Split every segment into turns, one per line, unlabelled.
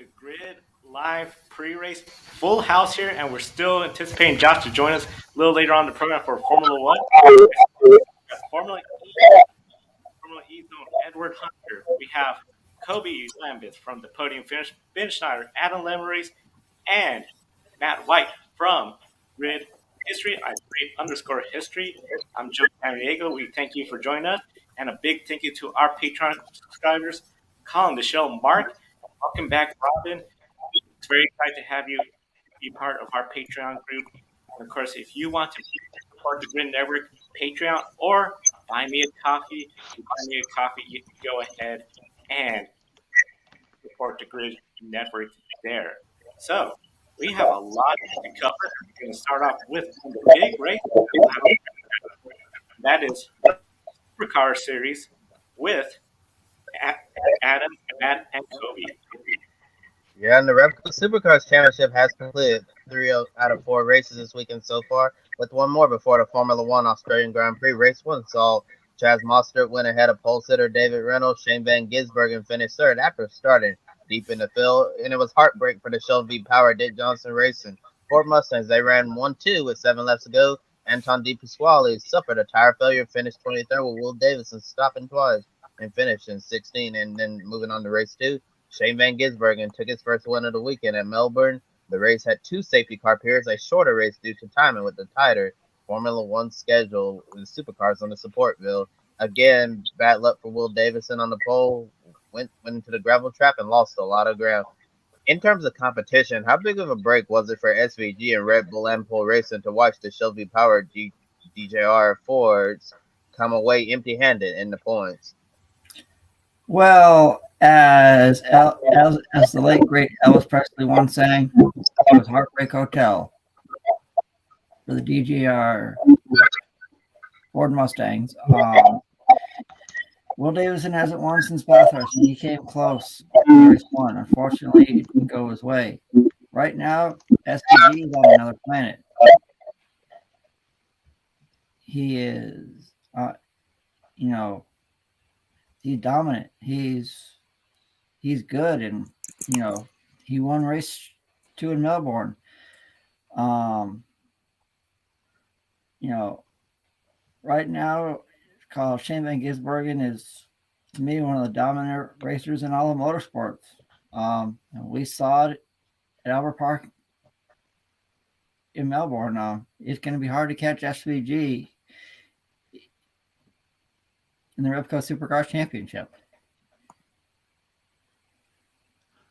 to Grid Live pre-race. Full house here, and we're still anticipating Josh to join us a little later on in the program for Formula One. Formula E Zone, Edward Hunter. We have Kobe Lambeth from the Podium Finish, Ben Schneider, Adam Lemeries, and Matt White from Grid History. _history. I'm Joe Sandiego. We thank you for joining us, and a big thank you to our Patreon subscribers, Colin, Michelle, Mark. Welcome back, Robin. It's very excited to have you be part of our Patreon group. And of course, if you want to support the Grid Network Patreon or buy me a coffee, you can go ahead and support the Grid Network there. So we have a lot to cover. We're going to start off with the big race. That is Supercars Series with Adam, Matt, and Kobe.
Yeah, and the Repco Supercars Championship has completed 3 out of 4 races this weekend so far, with one more before the Formula One Australian Grand Prix. Race 1 saw Chaz Mostert win ahead of pole sitter David Reynolds. Shane Van Gisbergen finished third after starting deep in the field, and it was heartbreak for the Shelby Power Dick Johnson Racing Ford Mustangs. They ran 1-2 with 7 laps to go. Anton De Pasquale suffered a tire failure, finished 23rd, with Will Davison stopping twice and finished in 16. And then moving on to race 2, Shane Van Gisbergen took his first win of the weekend at Melbourne. The race had 2 safety car periods, a shorter race due to timing with the tighter Formula One schedule with supercars on the support bill. Again, bad luck for Will Davison on the pole. Went into the gravel trap and lost a lot of ground. In terms of competition, how big of a break was it for SVG and Red Bull Ampol Racing to watch the Shelby Power DJR Fords come away empty-handed in the points?
Well, as the late great Elvis Presley once sang, it was Heartbreak Hotel for the DJR Ford Mustangs. Will Davison hasn't won since Bathurst, and he came close in race 1. Unfortunately, it didn't go his way. Right now, SVG is on another planet. He is, he's dominant. He's good, and he won race 2 in Melbourne. Right now, Shane Van Gisbergen is, to me, one of the dominant racers in all of motorsports. And we saw it at Albert Park in Melbourne. It's going to be hard to catch SVG in the Repco Supercars Championship.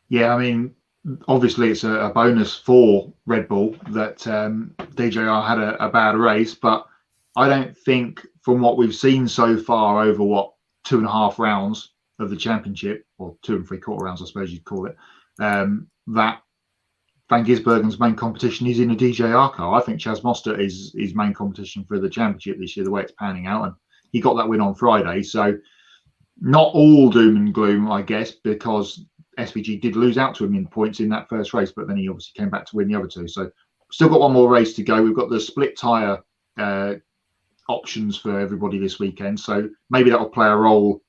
Yeah, I mean, obviously it's a bonus for Red Bull that DJR had a bad race, but I don't think from what we've seen so far over 2.5 rounds of the championship, or 2 3/4 rounds, I suppose you'd call it, that Van Gisbergen's main competition is in a DJR car. I think Chaz Mostert is his main competition for the championship this year, the way it's panning out, and he got that win on Friday. So not all doom and gloom, I guess, because SVG did lose out to him in points in that first race, but then he obviously came back to win the other 2. So still got one more race to go. We've got the split tyre options for everybody this weekend, so maybe that will play a role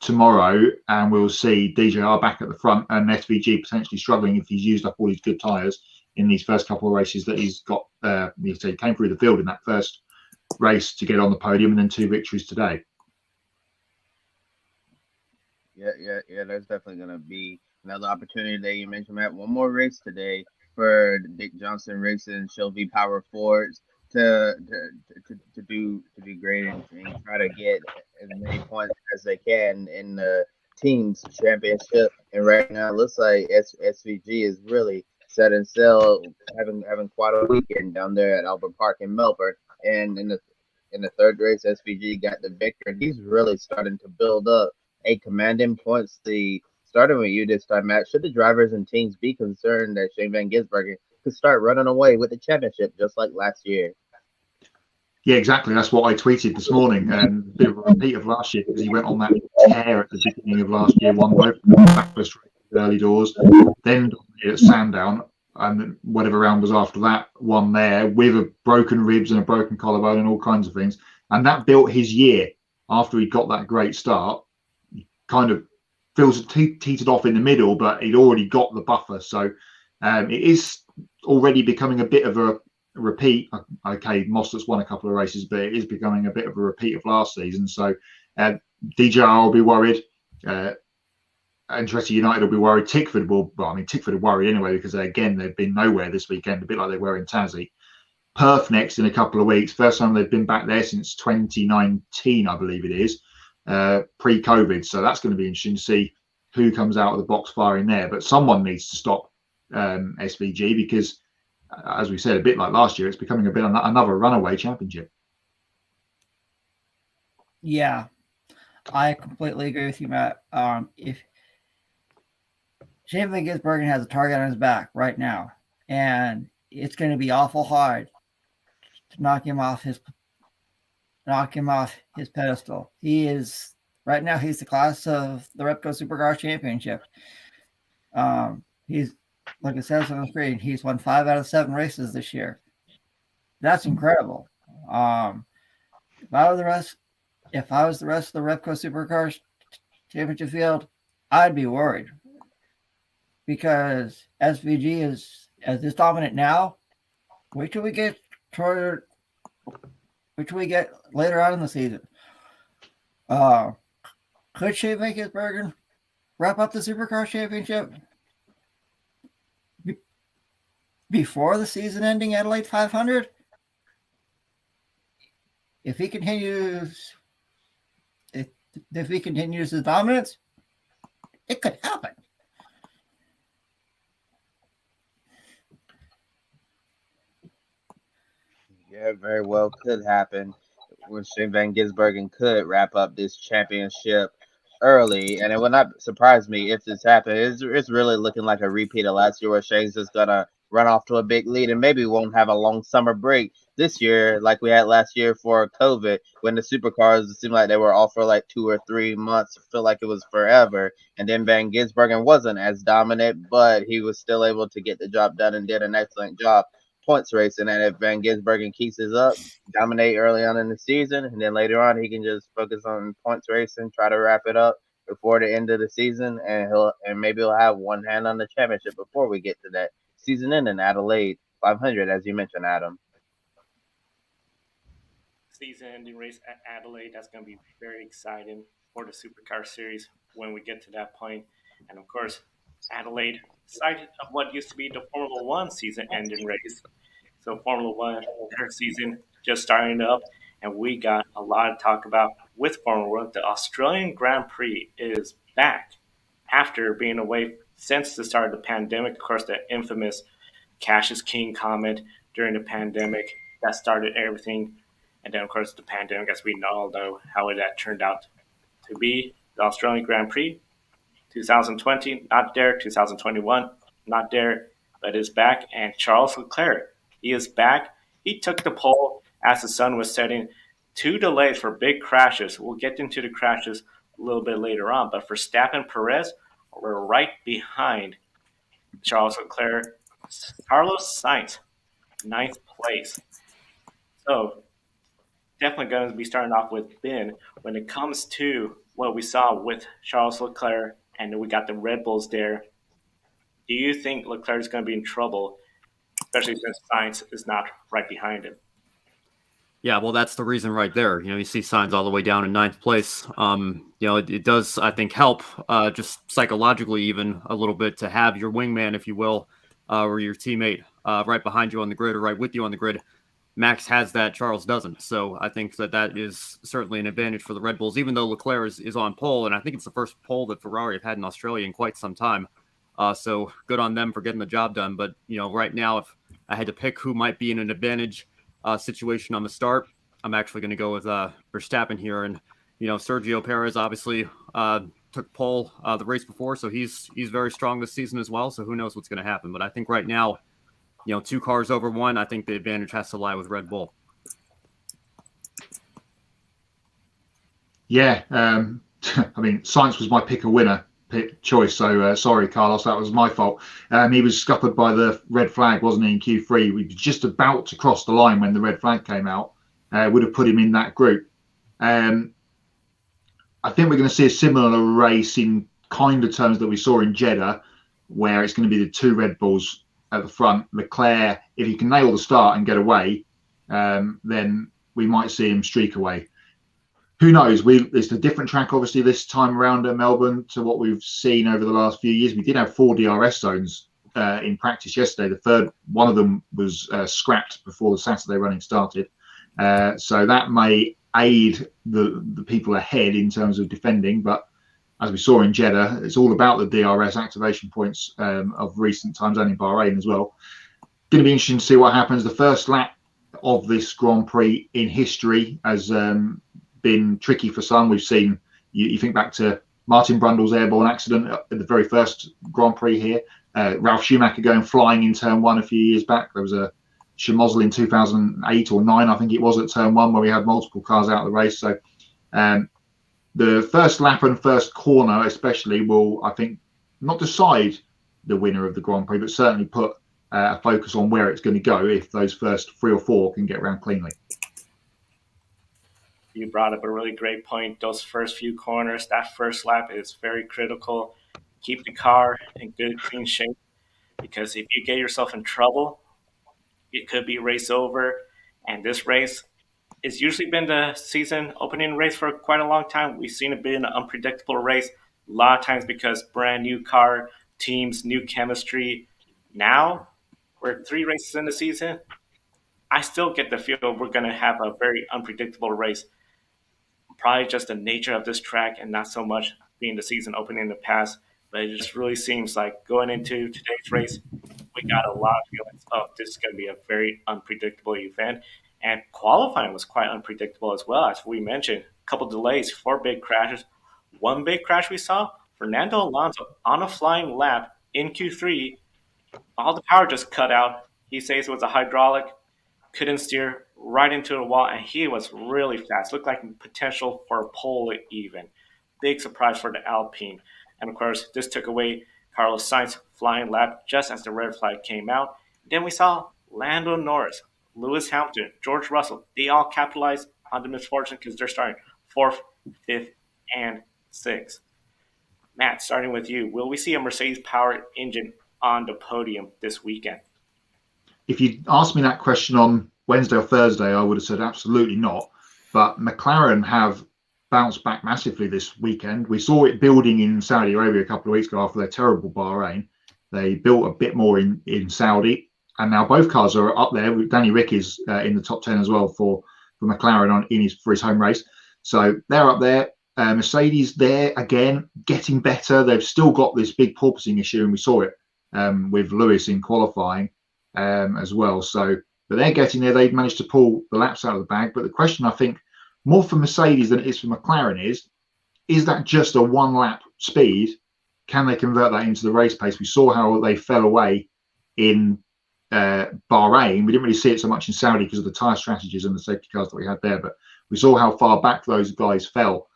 tomorrow, and we'll see DJR back at the front and SVG potentially struggling if he's used up all his good tyres in these first couple of races that he's got. He came through the field in that first race to get on the podium, and then 2 victories today.
Yeah. There's definitely going to be another opportunity that you mentioned, Matt. One more race today for Dick Johnson Racing Shelby Power Fords to do great and try to get as many points as they can in the team's championship. And right now, it looks like SVG is really set and sail, having quite a weekend down there at Albert Park in Melbourne. And in the third race, SVG got the victory. He's really starting to build up a commanding points lead. Starting with you this time, Matt, should the drivers and teams be concerned that Shane Van Gisbergen could start running away with the championship just like last year?
Yeah, exactly. That's what I tweeted this morning. A bit of a repeat of last year, because he went on that tear at the beginning of last year, won both backwards early doors, then at Sandown, and whatever round was after that, won there with a broken ribs and a broken collarbone and all kinds of things. And that built his year after he got that great start. Kind of feels teetered off in the middle, but he'd already got the buffer. So it is already becoming a bit of a repeat. Okay, Mostert's won a couple of races, but it is becoming a bit of a repeat of last season. So DJR will be worried. Manchester United will be worried. Tickford will worry anyway, because again, they've been nowhere this weekend, a bit like they were in Tassie. Perth next in a couple of weeks. First time they've been back there since 2019, I believe it is, pre-COVID. So that's going to be interesting to see who comes out of the box firing there. But someone needs to stop SVG, because, as we said, a bit like last year, it's becoming a bit another runaway championship.
Yeah, I completely agree with you, Matt. If Shane Van Gisbergen has a target on his back right now, and it's going to be awful hard to knock him off his pedestal. He's the class of the Repco Supercars Championship. He's, like it says on the screen, he's won 5 out of 7 races this year. That's incredible. If I was the rest of the Repco Supercars Championship field, I'd be worried, because SVG is this dominant now. Wait till we get later on in the season. Could Shane Van Gisbergen wrap up the Supercars Championship before the season ending Adelaide 500? If he continues his dominance, it could happen.
Yeah, very well could happen. When Shane Van Gisbergen could wrap up this championship early, and it would not surprise me if this happened. It's really looking like a repeat of last year, where Shane's just gonna run off to a big lead and maybe won't have a long summer break this year like we had last year for COVID, when the supercars, it seemed like they were off for like 2 or 3 months. I feel like it was forever. And then Van Gisbergen wasn't as dominant, but he was still able to get the job done and did an excellent job points racing. And if Van Gisbergen keeps his up, dominate early on in the season, and then later on he can just focus on points racing, try to wrap it up before the end of the season, and maybe he'll have one hand on the championship before we get to that season ending Adelaide 500, as you mentioned, Adam.
Season-ending race at Adelaide, that's going to be very exciting for the Supercar Series when we get to that point. And of course, Adelaide, site of what used to be the Formula One season-ending race. So Formula One, their season just starting up, and we got a lot to talk about with Formula One. The Australian Grand Prix is back after being away since the start of the pandemic. Of course, the infamous "Cash is King" comment during the pandemic that started everything. And then, of course, the pandemic, as we all know how that turned out to be. The Australian Grand Prix, 2020, not there. 2021, not there, but is back. And Charles Leclerc, he is back. He took the pole as the sun was setting. 2 delays for big crashes. We'll get into the crashes a little bit later on. But for Verstappen, Perez, we're right behind Charles Leclerc. Carlos Sainz, 9th place. So definitely going to be starting off with Ben when it comes to what we saw with Charles Leclerc, and we got the Red Bulls there. Do you think Leclerc is going to be in trouble, especially since Sainz is not right behind him?
Yeah, well, that's the reason right there. You see Sainz all the way down in 9th place. It does, I think, help just psychologically even a little bit to have your wingman, if you will, or your teammate right behind you on the grid or right with you on the grid. Max has that, Charles doesn't. So I think that is certainly an advantage for the Red Bulls, even though Leclerc is on pole. And I think it's the first pole that Ferrari have had in Australia in quite some time. So good on them for getting the job done. But, right now, if I had to pick who might be in an advantage situation on the start, I'm actually going to go with Verstappen here. And, Sergio Perez obviously took pole the race before, so he's very strong this season as well. So who knows what's going to happen. But I think right now, 2 cars over 1, I think the advantage has to lie with Red Bull.
Yeah, Sainz was my pick-a-winner choice, so sorry, Carlos, that was my fault. He was scuppered by the red flag, wasn't he, in Q3? We were just about to cross the line when the red flag came out. Would have put him in that group. I think we're going to see a similar race in kind of terms that we saw in Jeddah, where it's going to be the 2 Red Bulls at the front. Leclerc, if he can nail the start and get away, then we might see him streak away. Who knows? It's a different track, obviously, this time around at Melbourne to what we've seen over the last few years. We did have 4 DRS zones in practice yesterday. The third one of them was scrapped before the Saturday running started. So that may aid the people ahead in terms of defending. But as we saw in Jeddah, it's all about the DRS activation points of recent times, and in Bahrain as well. Going to be interesting to see what happens. The first lap of this Grand Prix in history has been tricky for some. We've seen, you think back to Martin Brundle's airborne accident at the very first Grand Prix here. Ralf Schumacher going flying in turn 1 a few years back. There was a Schmozzle in 2008 or 9, I think it was, at turn 1, where we had multiple cars out of the race. So the first lap and first corner especially will, I think, not decide the winner of the Grand Prix, but certainly put a focus on where it's going to go if those first 3 or 4 can get around cleanly.
You brought up a really great point. Those first few corners, that first lap is very critical. Keep the car in good, clean shape, because if you get yourself in trouble, it could be race over. And this race, it's usually been the season opening race for quite a long time. We've seen it be an unpredictable race a lot of times because brand new car, teams, new chemistry. Now, we're 3 races in the season. I still get the feel we're going to have a very unpredictable race. Probably just the nature of this track and not so much being the season opening in the past. But it just really seems like going into today's race, we got a lot of feelings, oh, this is going to be a very unpredictable event. And qualifying was quite unpredictable as well, as we mentioned. A couple delays, 4 big crashes. One big crash we saw, Fernando Alonso on a flying lap in Q3, all the power just cut out. He says it was a hydraulic, couldn't steer, right into the wall, and he was really fast. Looked like potential for a pole even. Big surprise for the Alpine. And of course, this took away Carlos Sainz's flying lap just as the red flag came out. Then we saw Lando Norris, Lewis Hamilton, George Russell. They all capitalized on the misfortune because they're starting 4th, 5th, and 6th. Matt, starting with you, will we see a Mercedes-powered engine on the podium this weekend?
If you asked me that question on Wednesday or Thursday, I would have said absolutely not. But McLaren have bounced back massively this weekend. We saw it building in Saudi Arabia a couple of weeks ago after their terrible Bahrain. They built a bit more in Saudi, and now both cars are up there. Danny Rick is in the top 10 as well for McLaren for his home race. So they're up there. Mercedes there again, getting better. They've still got this big porpoising issue, and we saw it with Lewis in qualifying as well. So, but they're getting there. They've managed to pull the laps out of the bag. But the question, I think, more for Mercedes than it is for McLaren is that just a 1 lap speed? Can they convert that into the race pace? We saw how they fell away in Bahrain. We didn't really see it so much in Saudi because of the tyre strategies and the safety cars that we had there. But we saw how far back those guys fell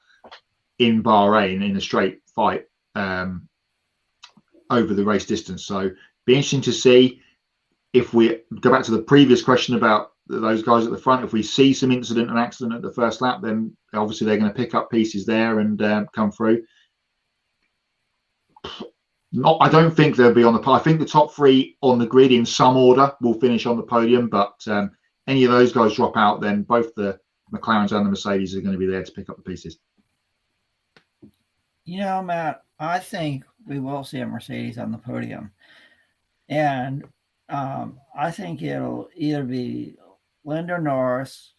in Bahrain in a straight fight over the race distance. So be interesting to see. If we go back to the previous question about those guys at the front, if we see some incident and accident at the first lap, then obviously they're going to pick up pieces there and come through. I don't think they'll be on the. I think the top 3 on the grid in some order will finish on the podium, but any of those guys drop out, then both the McLarens and the Mercedes are going to be there to pick up the pieces.
You know, Matt, I think we will see a Mercedes on the podium, and I think it'll either be Lando Norris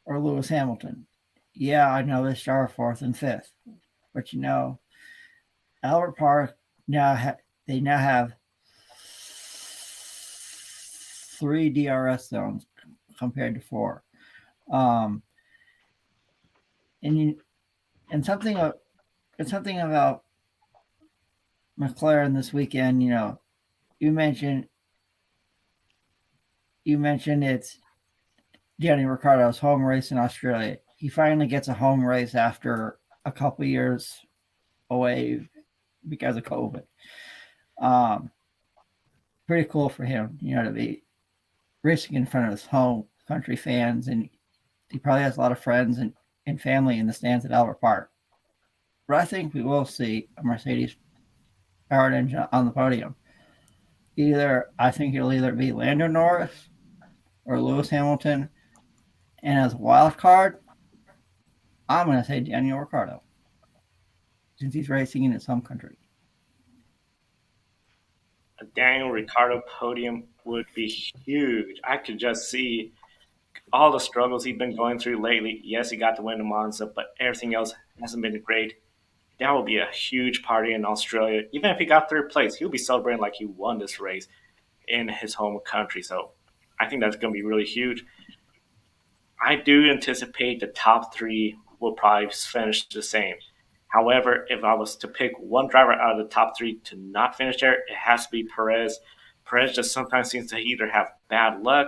or Lewis Hamilton. Yeah, I know they start 4th and 5th, but you know, Albert Park now have 3 DRS zones compared to 4. And something about McLaren this weekend. You know, you mentioned it's Danny Ricciardo's home race in Australia. He finally gets a home race after a couple years away because of COVID. Pretty cool for him, you know, to be racing in front of his home country fans, and he probably has a lot of friends and family in the stands at Albert Park. but I think we will see a Mercedes powered engine on the podium. I think it'll either be Lando Norris or Lewis Hamilton. And as a wild card, I'm going to say Daniel Ricciardo, since he's racing in his home country.
A Daniel Ricciardo podium would be huge. I could just see all the struggles he's been going through lately. Yes, he got to win the Monza, but everything else hasn't been great. That will be a huge party in Australia. Even if he got third place, he'll be celebrating like he won this race in his home country. So I think that's going to be really huge. I do anticipate the top three will probably finish the same. However, if I was to pick one driver out of the top three to not finish there, it has to be Perez. Perez just sometimes seems to either have bad luck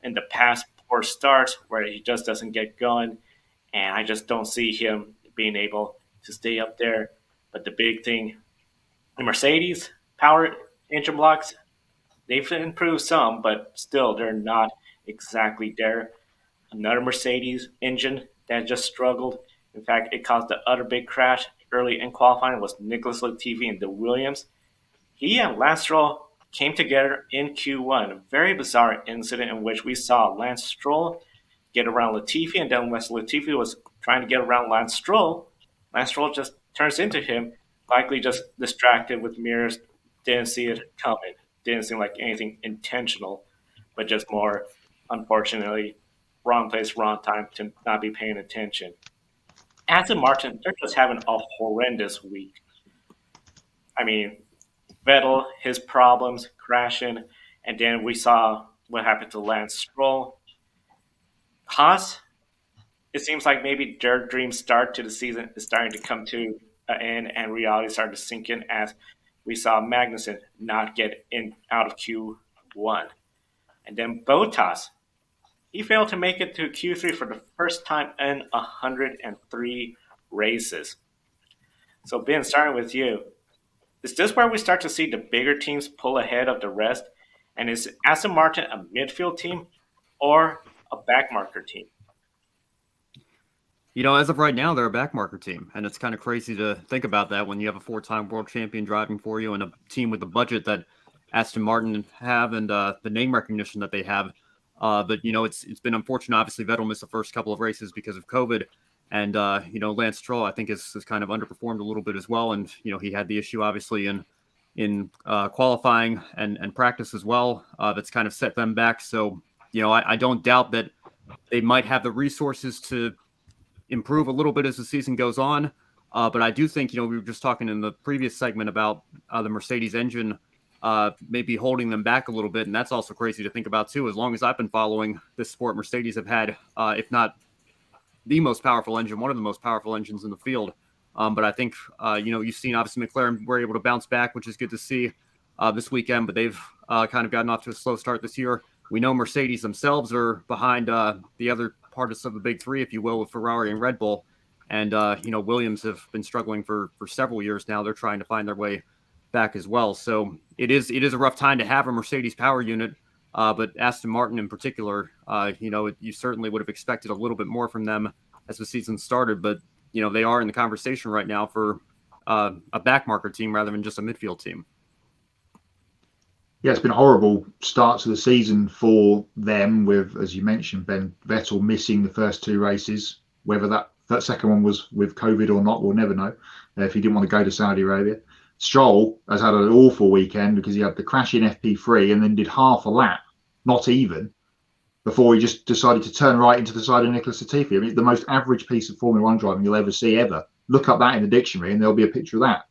in the past poor starts where he just doesn't get going, and I just don't see him being able to stay up there. But the big thing, the Mercedes power engine blocks, they've improved some, but still they're not exactly there. Another Mercedes engine that just struggled. In fact, it caused the other big crash early in qualifying was Nicholas Latifi and the Williams. He and Lance Stroll came together in Q1. A very bizarre incident in which we saw Lance Stroll get around Latifi, and then when Latifi was trying to get around Lance Stroll just turns into him, likely just distracted with mirrors, didn't see it coming. Didn't seem like anything intentional, but just more, unfortunately, wrong place, wrong time to not be paying attention. Aston Martin, they're just having a horrendous week. I mean, Vettel, his problems, crashing, and then we saw what happened to Lance Stroll. Haas, it seems like maybe their dream start to the season is starting to come to an end, and reality started to sink in as we saw Magnussen not get in out of Q1. And then Bottas, he failed to make it to Q3 for the first time in 103 races. So Ben, starting with you, is this where we start to see the bigger teams pull ahead of the rest? And is Aston Martin a midfield team or a backmarker team?
As of right now, they're a backmarker team, and it's kind of crazy to think about that when you have a four-time world champion driving for you and a team with the budget that Aston Martin have and the name recognition that they have. But it's been unfortunate. Obviously, Vettel missed the first couple of races because of COVID, and Lance Stroll, I think, has kind of underperformed a little bit as well. And he had the issue obviously in qualifying and practice as well. That's kind of set them back. So I don't doubt that they might have the resources to improve a little bit as the season goes on. But I do think we were just talking in the previous segment about the Mercedes engine maybe holding them back a little bit. And that's also crazy to think about too. As long as I've been following this sport, Mercedes have had, if not the most powerful engine, one of the most powerful engines in the field. But I think, you've seen obviously McLaren were able to bounce back, which is good to see this weekend, but they've kind of gotten off to a slow start this year. We know Mercedes themselves are behind the other parts of the big three, if you will, with Ferrari and Red Bull. And, Williams have been struggling for several years now. They're trying to find their way back as well. So it is a rough time to have a Mercedes power unit, but Aston Martin in particular, you certainly would have expected a little bit more from them as the season started, but they are in the conversation right now for a backmarker team rather than just a midfield team.
Yeah, it's been a horrible start to the season for them with, as you mentioned, Ben, Vettel missing the first two races. Whether that second one was with COVID or not, we'll never know, if he didn't want to go to Saudi Arabia. Stroll has had an awful weekend because he had the crash in FP3 and then did half a lap, not even, before he just decided to turn right into the side of Nicholas Latifi. I mean, the most average piece of Formula One driving you'll ever see ever. Look up that in the dictionary and there'll be a picture of that.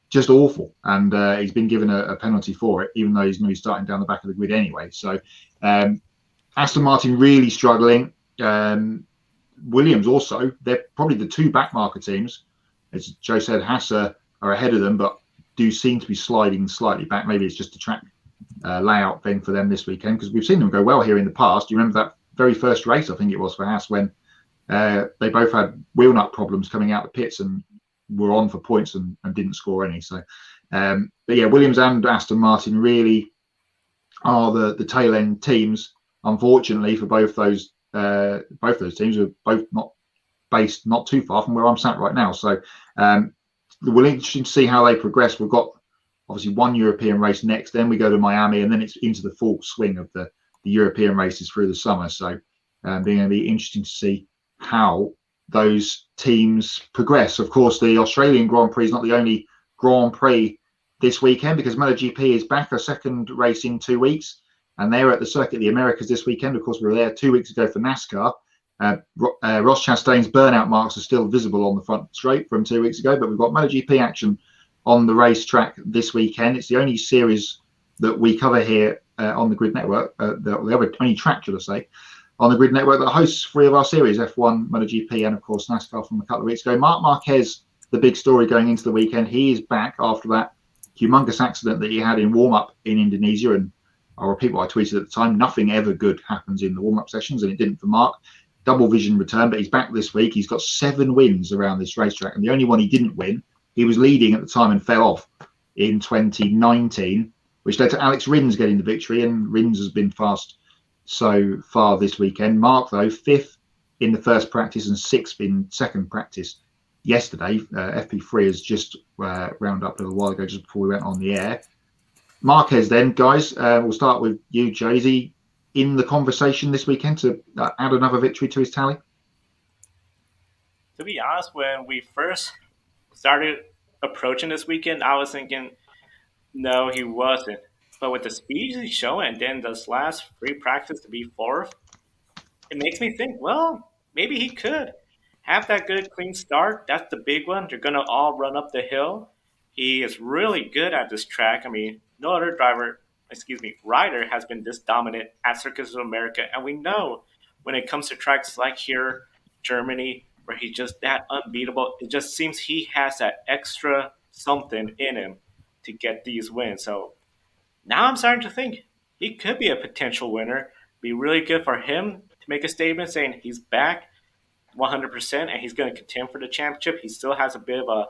Just awful. And he's been given a penalty for it, even though he's going to be starting down the back of the grid anyway. So Aston Martin really struggling. Williams also, they're probably the two backmarker teams. As Joe said, Haas are ahead of them, but do seem to be sliding slightly back. Maybe it's just a track layout thing for them this weekend, because we've seen them go well here in the past. You remember that very first race, I think it was for Haas, when they both had wheel nut problems coming out the pits and were on for points and didn't score any. So, but yeah, Williams and Aston Martin really are the tail end teams. Unfortunately for both those teams, are both not based not too far from where I'm sat right now. So we're interested to see how they progress. We've got obviously one European race next, then we go to Miami, and then it's into the full swing of the European races through the summer. So being going to be interesting to see how those teams progress. Of course, the Australian Grand Prix is not the only Grand Prix this weekend, because MotoGP is back, a second race in 2 weeks, and they're at the Circuit of the Americas this weekend. Of course, we were there 2 weeks ago for NASCAR. Ross Chastain's burnout marks are still visible on the front straight from 2 weeks ago, but we've got MotoGP action on the racetrack this weekend. It's the only series that we cover here on the Grid Network, the only track, should I say, on the Grid Network that hosts 3 of our series, F1, MotoGP, and of course NASCAR from a couple of weeks ago. Marc Marquez, the big story going into the weekend. He is back after that humongous accident that he had in warm-up in Indonesia, and I'll repeat what I tweeted at the time: nothing ever good happens in the warm-up sessions, and it didn't for Marc. Double vision return, but he's back this week. He's got 7 wins around this racetrack, and the only one he didn't win, he was leading at the time and fell off in 2019, which led to Alex Rins getting the victory, and Rins has been fast so far this weekend. Marc, though, 5th in the first practice and 6th in second practice yesterday. FP3 has just rounded up a little while ago, just before we went on the air. Marquez then, guys, we'll start with you, Joe. Is he in the conversation this weekend to add another victory to his tally?
To be honest, when we first started approaching this weekend, I was thinking, no, he wasn't. But with the speed he's showing, and then this last free practice to be 4th, it makes me think, well, maybe he could have that good, clean start. That's the big one. They're going to all run up the hill. He is really good at this track. I mean, no other rider has been this dominant at Circuits of America. And we know when it comes to tracks like here, Germany, where he's just that unbeatable, it just seems he has that extra something in him to get these wins. So now I'm starting to think he could be a potential winner. Be really good for him to make a statement saying he's back 100% and he's going to contend for the championship. He still has a bit of a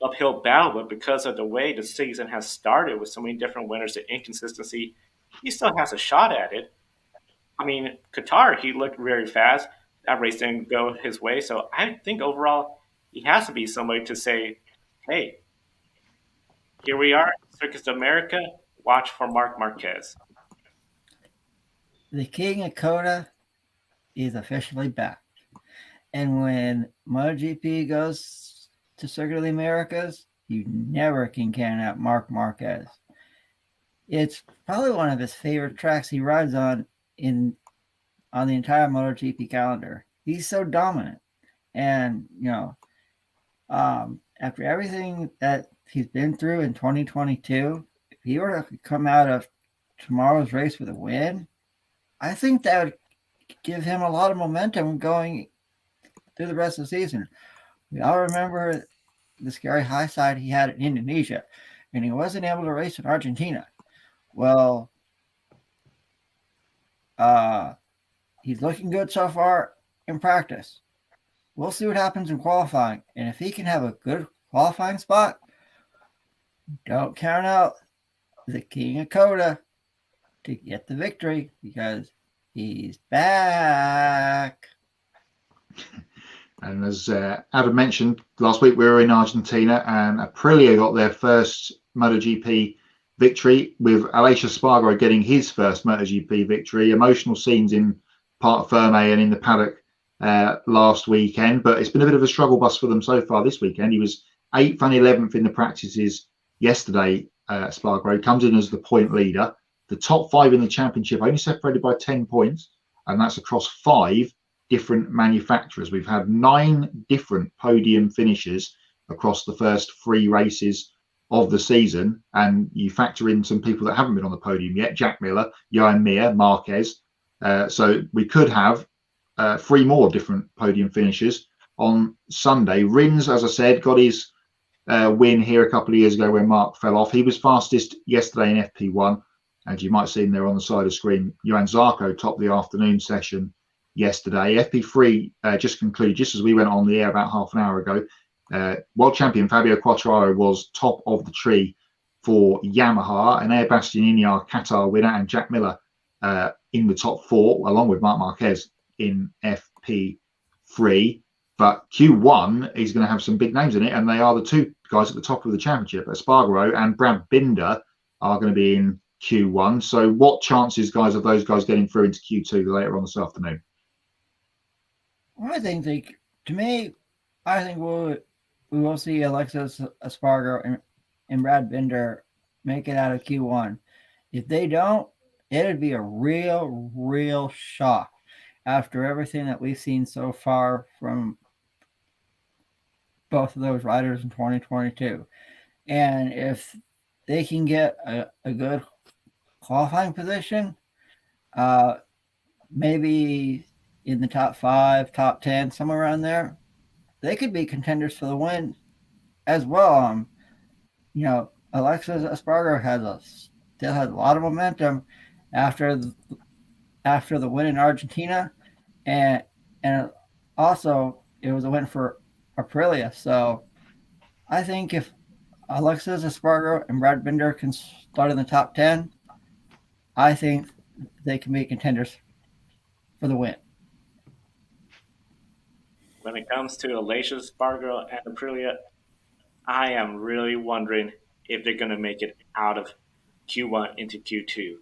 uphill battle, but because of the way the season has started with so many different winners and inconsistency, he still has a shot at it. I mean, Qatar, he looked very fast. That race didn't go his way. So I think overall he has to be somebody to say, hey, here we are, Circuits of America, watch for Marc Marquez.
The King of COTA is officially back. And when MotoGP goes to Circuit of the Americas, you never can count out Marc Marquez. It's probably one of his favorite tracks he rides on the entire MotoGP calendar. He's so dominant. And, after everything that he's been through in 2022, if he were to come out of tomorrow's race with a win, I think that would give him a lot of momentum going through the rest of the season. We all remember the scary high side he had in Indonesia, and he wasn't able to race in Argentina. Well, he's looking good so far in practice. We'll see what happens in qualifying, and if he can have a good qualifying spot, don't count out the King of COTA to get the victory, because he's back.
And as Adam mentioned, last week we were in Argentina, and Aprilia got their first MotoGP victory, with Aleix Espargaro getting his first MotoGP victory. Emotional scenes in Parc Fermé and in the paddock last weekend, but it's been a bit of a struggle bus for them so far this weekend. He was 8th and 11th in the practices yesterday. Espargaro comes in as the point leader. The top 5 in the championship only separated by 10 points, and that's across 5 different manufacturers. We've had 9 different podium finishes across the first 3 races of the season, and you factor in some people that haven't been on the podium yet: Jack Miller, Johan Mir, Marquez. So we could have 3 more different podium finishes on Sunday. Rins, as I said, got his win here a couple of years ago when Marc fell off. He was fastest yesterday in FP1, and you might have seen there on the side of the screen, Johan Zarco topped the afternoon session yesterday. FP3 just concluded, just as we went on the air about half an hour ago. World champion Fabio Quartararo was top of the tree for Yamaha, and Air Bastianini, Qatar winner, and Jack Miller in the top 4, along with Marc Marquez in FP3. But Q1 is going to have some big names in it, and they are the two guys at the top of the championship. Espargaro and Brad Binder are going to be in Q1. So what chances, guys, of those guys getting through into Q2 later on this afternoon?
I think we will see Alexis Espargaro and Brad Binder make it out of Q1. If they don't, it'd be a real shock after everything that we've seen so far from both of those riders in 2022. And if they can get a good qualifying position, maybe in the top 5, top 10, somewhere around there, they could be contenders for the win as well. Alexis Espargaro still has a lot of momentum after the win in Argentina, and also it was a win for Aprilia. So I think if Alexis Espargaro and Brad Binder can start in the top 10, I think they can be contenders for the win.
When it comes to Alexis Espargaro and Aprilia, I am really wondering if they're going to make it out of Q1 into Q2.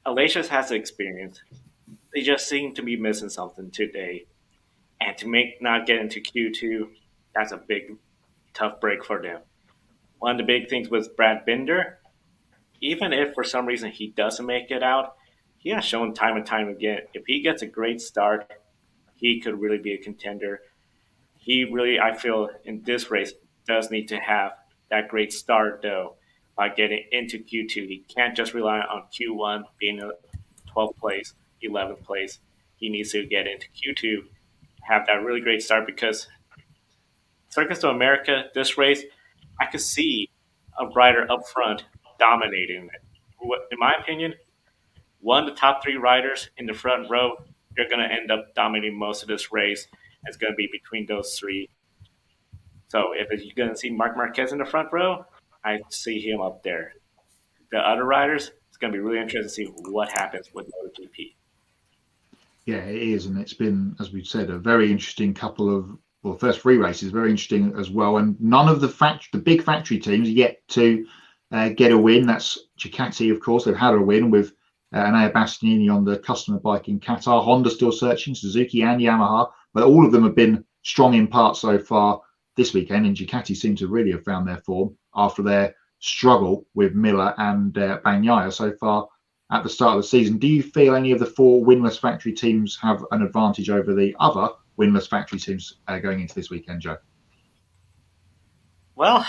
Alexis has the experience. They just seem to be missing something today. And to not get into Q2, that's a big, tough break for them. One of the big things with Brad Binder, even if for some reason he doesn't make it out, he has shown time and time again, if he gets a great start, he could really be a contender. He really, I feel, in this race does need to have that great start, though, by getting into Q2. He can't just rely on Q1 being a 12th place, 11th place. He needs to get into Q2, have that really great start, because Circus of America, this race, I could see a rider up front dominating it. In my opinion, one of the top 3 riders in the front row, they're going to end up dominating most of this race. It's going to be between those 3. So if you're going to see Marc Marquez in the front row, I see him up there. The other riders, it's going to be really interesting to see what happens with MotoGP.
Yeah, it is, and it's been, as we've said, a very interesting couple of, first 3 races, very interesting as well. And none of the big factory teams yet to get a win. That's Ducati, of course. They've had a win with Anaya Bastianini on the customer bike in Qatar. Honda still searching, Suzuki and Yamaha, but all of them have been strong in part so far this weekend, and Ducati seem to really have found their form after their struggle with Miller and Bagnaia so far at the start of the season. Do you feel any of the 4 winless factory teams have an advantage over the other winless factory teams going into this weekend, Joe?
Well,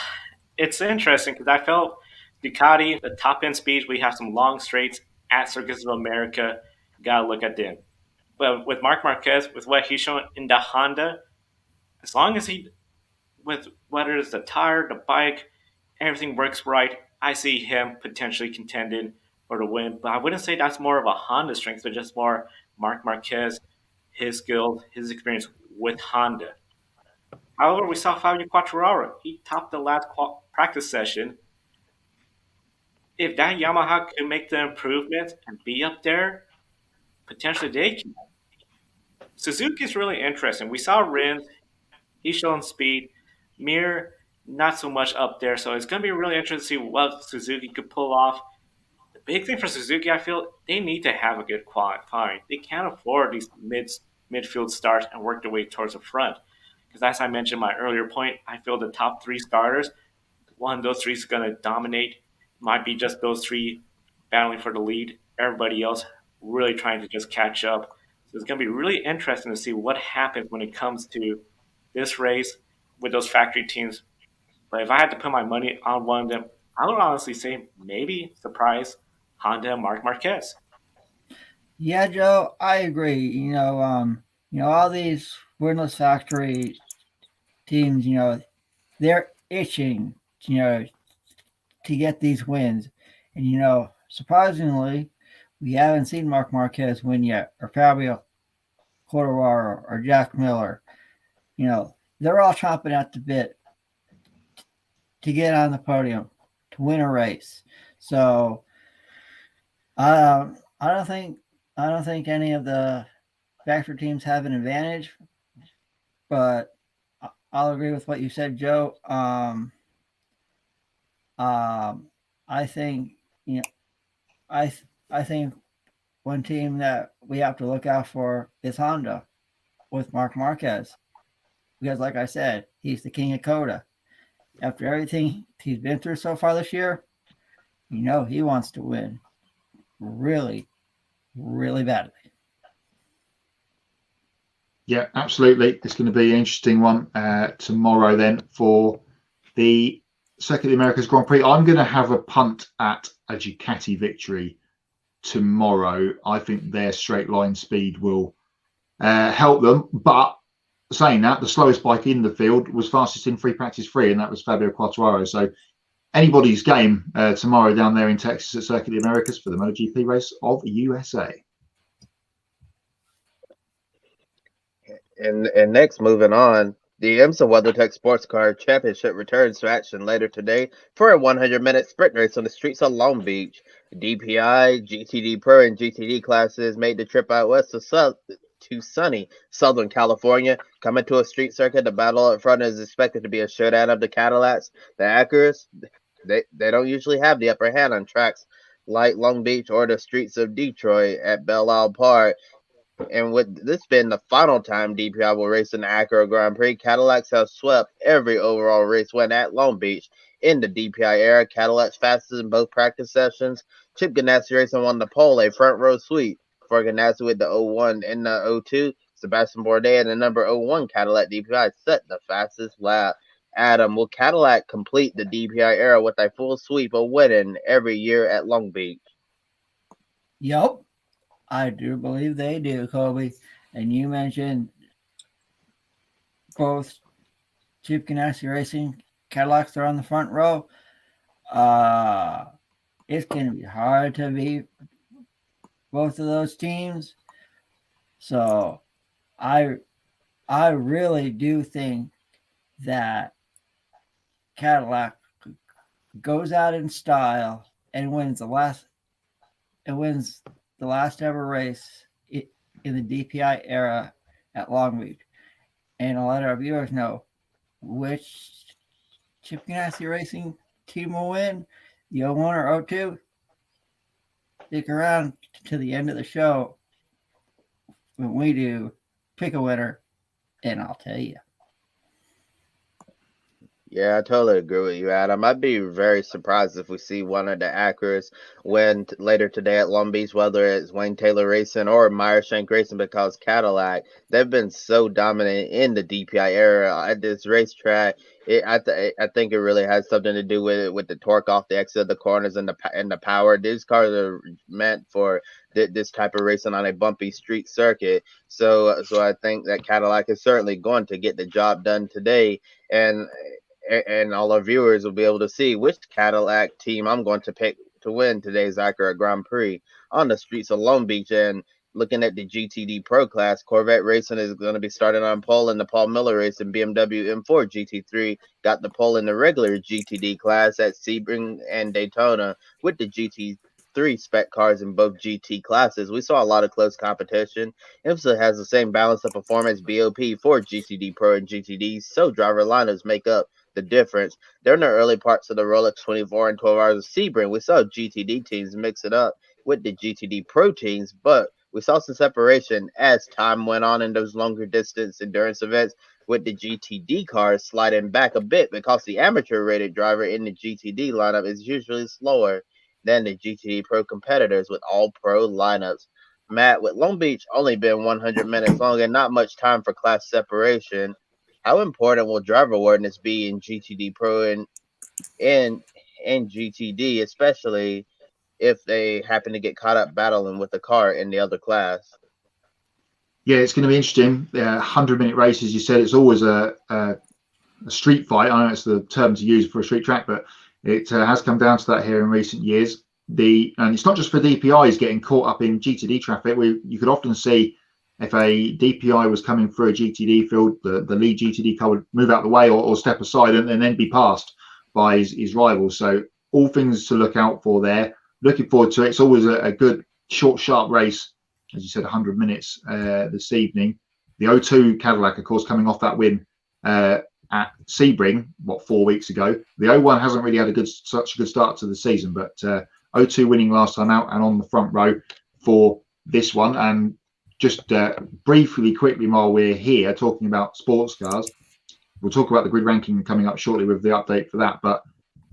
it's interesting because I felt Ducati, the top end speeds, we have some long straights at Circus of America. Got to look at them. But with Marc Marquez, with what he's shown in the Honda, as long as with whether it's the tire, the bike, everything works right, I see him potentially contending for the win. But I wouldn't say that's more of a Honda strength, but just more Marc Marquez, his skills, his experience with Honda. However, we saw Fabio Quartararo. He topped the last practice session. If that Yamaha can make the improvements and be up there, potentially they can. Suzuki's really interesting. We saw Rins. He's showing speed. Mir, not so much up there. So it's going to be really interesting to see what Suzuki could pull off. The big thing for Suzuki, I feel, they need to have a good qualifying. They can't afford these midfield starts and work their way towards the front. Because as I mentioned in my earlier point, I feel the top 3 starters, one of those 3 is going to dominate. Might be just those 3 battling for the lead. Everybody else really trying to just catch up. So it's going to be really interesting to see what happens when it comes to this race with those factory teams. But if I had to put my money on one of them, I would honestly say maybe surprise Honda and Marc Marquez.
Yeah, Joe, I agree. All these winless factory teams, they're itching, to get these wins. And, surprisingly, we haven't seen Marc Marquez win yet, or Fabio Quartararo, or Jack Miller. They're all chomping at the bit to get on the podium, to win a race. So I don't think any of the factory teams have an advantage but I'll agree with what you said, Joe. I think I think one team that we have to look out for is Honda with Marc Marquez, because, like I said, he's the king of Coda. After everything he's been through so far this year, he wants to win really, really badly.
Yeah, absolutely. It's going to be an interesting one tomorrow then for the Circuit of the Americas Grand Prix. I'm going to have a punt at a Ducati victory tomorrow. I think their straight line speed will help them. But saying that, the slowest bike in the field was fastest in free practice 3, and that was Fabio Quartararo. So anybody's game tomorrow down there in Texas at Circuit of the Americas for the MotoGP race of USA.
And next, moving on, the IMSA WeatherTech Sports Car Championship returns to action later today for a 100-minute sprint race on the streets of Long Beach. DPI, GTD Pro, and GTD classes made the trip out west to sunny Southern California. Coming to a street circuit, the battle up front is expected to be a showdown of the Cadillacs. The ACURAs, they don't usually have the upper hand on tracks like Long Beach or the streets of Detroit at Belle Isle Park. And with this being the final time DPI will race in the ACURA Grand Prix, Cadillacs have swept every overall race win at Long Beach. In the DPI era, Cadillacs fastest in both practice sessions. Chip Ganassi Racing won the pole, a front row sweep for Ganassi with the 01 and the 02. Sebastian Bourdais and the number 01 Cadillac DPI set the fastest lap. Adam, will Cadillac complete the DPI era with a full sweep of winning every year at Long Beach?
Yep. I do believe they do, Kobe. And you mentioned both Chip Ganassi Racing Cadillacs are on the front row. It's going to be hard to beat both of those teams. So I really do think that Cadillac goes out in style and wins the last ever race in the DPI era at Long Beach. And I'll let our viewers know which Chip Ganassi Racing team will win, the 01 or 02. Stick around to the end of the show when we do pick a winner, and I'll tell you.
Yeah, I totally agree with you, Adam. I'd be very surprised if we see one of the Acuras win later today at Long Beach, whether it's Wayne Taylor Racing or Meyershank Racing, because Cadillac, they've been so dominant in the DPI era at this racetrack. I think it really has something to do with the torque off the exit of the corners and the power. These cars are meant for this type of racing on a bumpy street circuit. So I think that Cadillac is certainly going to get the job done today, and all our viewers will be able to see which Cadillac team I'm going to pick to win today's ACURA Grand Prix on the streets of Long Beach. And looking at the GTD Pro class, Corvette Racing is going to be starting on pole in the Paul Miller race, and BMW M4 GT3 got the pole in the regular GTD class at Sebring and Daytona. With the GT3 spec cars in both GT classes, we saw a lot of close competition. IMSA has the same balance of performance BOP for GTD Pro and GTD, so driver lineups make up the difference. During the early parts of the Rolex 24 and 12 hours of Sebring, we saw GTD teams mix it up with the GTD Pro teams, but we saw some separation as time went on in those longer distance endurance events, with the GTD cars sliding back a bit because the amateur rated driver in the GTD lineup is usually slower than the GTD Pro competitors with all pro lineups. Matt, with Long Beach only been 100 minutes long and not much time for class separation, how important will driver awareness be in GTD Pro and GTD, especially if they happen to get caught up battling with the car in the other class?
Yeah, it's going to be interesting. 100-minute races, you said, it's always a street fight. I know it's the term to use for a street track, but it has come down to that here in recent years. And it's not just for DPIs getting caught up in GTD traffic. You could often see if a DPI was coming through a GTD field, the lead GTD car would move out the way or step aside and then be passed by his rivals. So all things to look out for there. Looking forward to it. It's always a good, short, sharp race. As you said, 100 minutes this evening. The O2 Cadillac, of course, coming off that win at Sebring, 4 weeks ago. The O1 hasn't really had such a good start to the season, but O2 winning last time out and on the front row for this one. And just quickly, while we're here talking about sports cars, we'll talk about the grid ranking coming up shortly with the update for that. But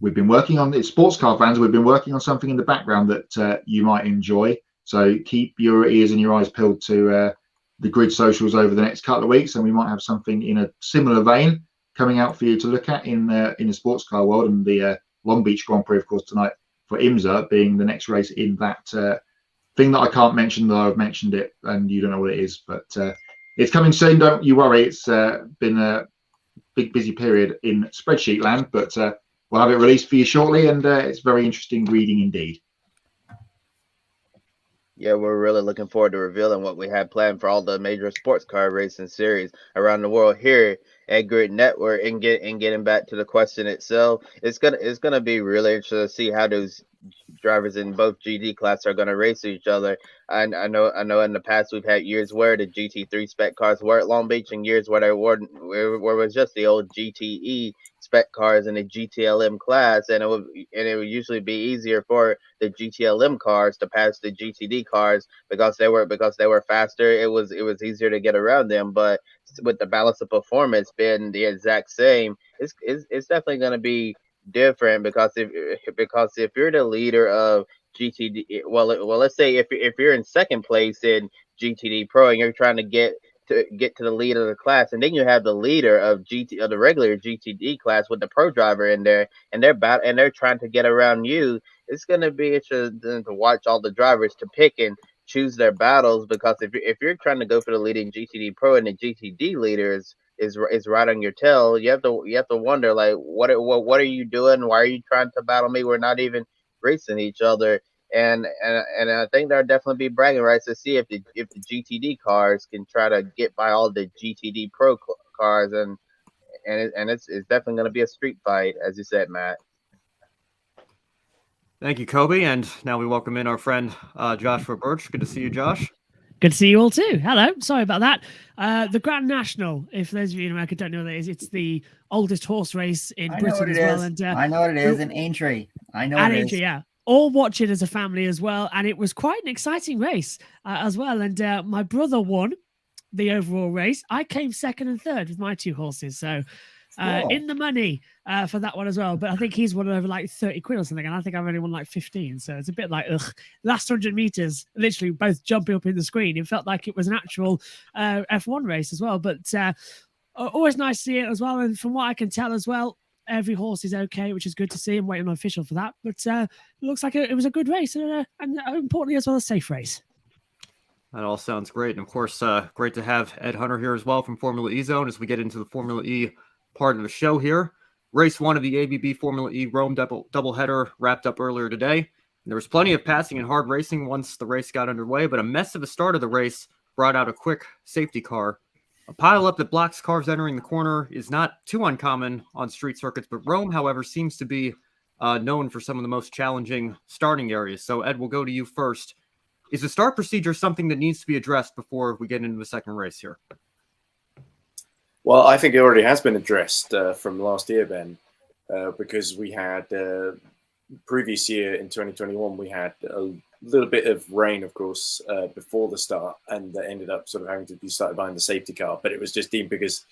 we've been working on it, sports car fans. We've been working on something in the background that you might enjoy. So keep your ears and your eyes peeled to the grid socials over the next couple of weeks, and we might have something in a similar vein coming out for you to look at in the sports car world. And the Long Beach Grand Prix, of course, tonight for IMSA being the next race in that thing that I can't mention, though I've mentioned it and you don't know what it is. But it's coming soon. Don't you worry. It's been a big busy period in spreadsheet land, but we'll have it released for you shortly, and it's very interesting reading indeed.
Yeah, we're really looking forward to revealing what we have planned for all the major sports car racing series around the world here at GRIDnet. And getting back to the question itself, it's gonna be really interesting to see how those drivers in both GT class are gonna race each other. I know in the past we've had years where the GT3 spec cars were at Long Beach, and years where they were where it was just the old GTE spec cars in the GTLM class, and it would usually be easier for the GTLM cars to pass the GTD cars because they were faster. It was easier to get around them. But with the balance of performance being the exact same, it's definitely going to be different because if you're the leader of GTD, well, let's say if you're in second place in GTD Pro and you're trying to get to the lead of the class, and then you have the leader of the regular GTD class with the pro driver in there, and they're trying to get around you. It's going to be interesting to watch all the drivers to pick and choose their battles, because if you're trying to go for the leading GTD Pro and the GTD leader is right on your tail, you have to wonder, like, what are you doing? Why are you trying to battle me? We're not even racing each other. And I think there'll definitely be bragging rights to see if the GTD cars can try to get by all the GTD Pro cars, and it's definitely going to be a street fight, as you said, Matt.
Thank you, Kobe. And now we welcome in our friend Joshua Birch. Good to see you, Josh.
Good to see you all too. Hello. Sorry about that. The Grand National, if those of you in America don't know what that is, it's the oldest horse race in Britain as well. And
I know what it is in Aintree. I know it is.
Yeah. All watch it as a family as well. And it was quite an exciting race as well. And my brother won the overall race. I came second and third with my two horses. So in the money for that one as well. But I think he's won over like 30 quid or something. And I think I've only won like 15. So it's a bit like, last 100 meters, literally both jumping up in the screen. It felt like it was an actual F1 race as well. But always nice to see it as well. And from what I can tell as well, every horse is okay, which is good to see. I'm waiting on official for that. But it looks like it was a good race and importantly as well, a safe race.
That all sounds great. And of course, great to have Ed Hunter here as well from Formula E Zone as we get into the Formula E part of the show here. Race 1 of the ABB Formula E Rome doubleheader wrapped up earlier today. And there was plenty of passing and hard racing once the race got underway, but a mess of a start of the race brought out a quick safety car. A pile-up that blocks cars entering the corner is not too uncommon on street circuits, but Rome, however, seems to be known for some of the most challenging starting areas. So, Ed, we'll go to you first. Is the start procedure something that needs to be addressed before we get into the second race here?
Well, I think it already has been addressed from last year, Ben, because we had previous year in 2021, we had a little bit of rain, of course, before the start, and that ended up sort of having to be started behind the safety car. But it was just deemed because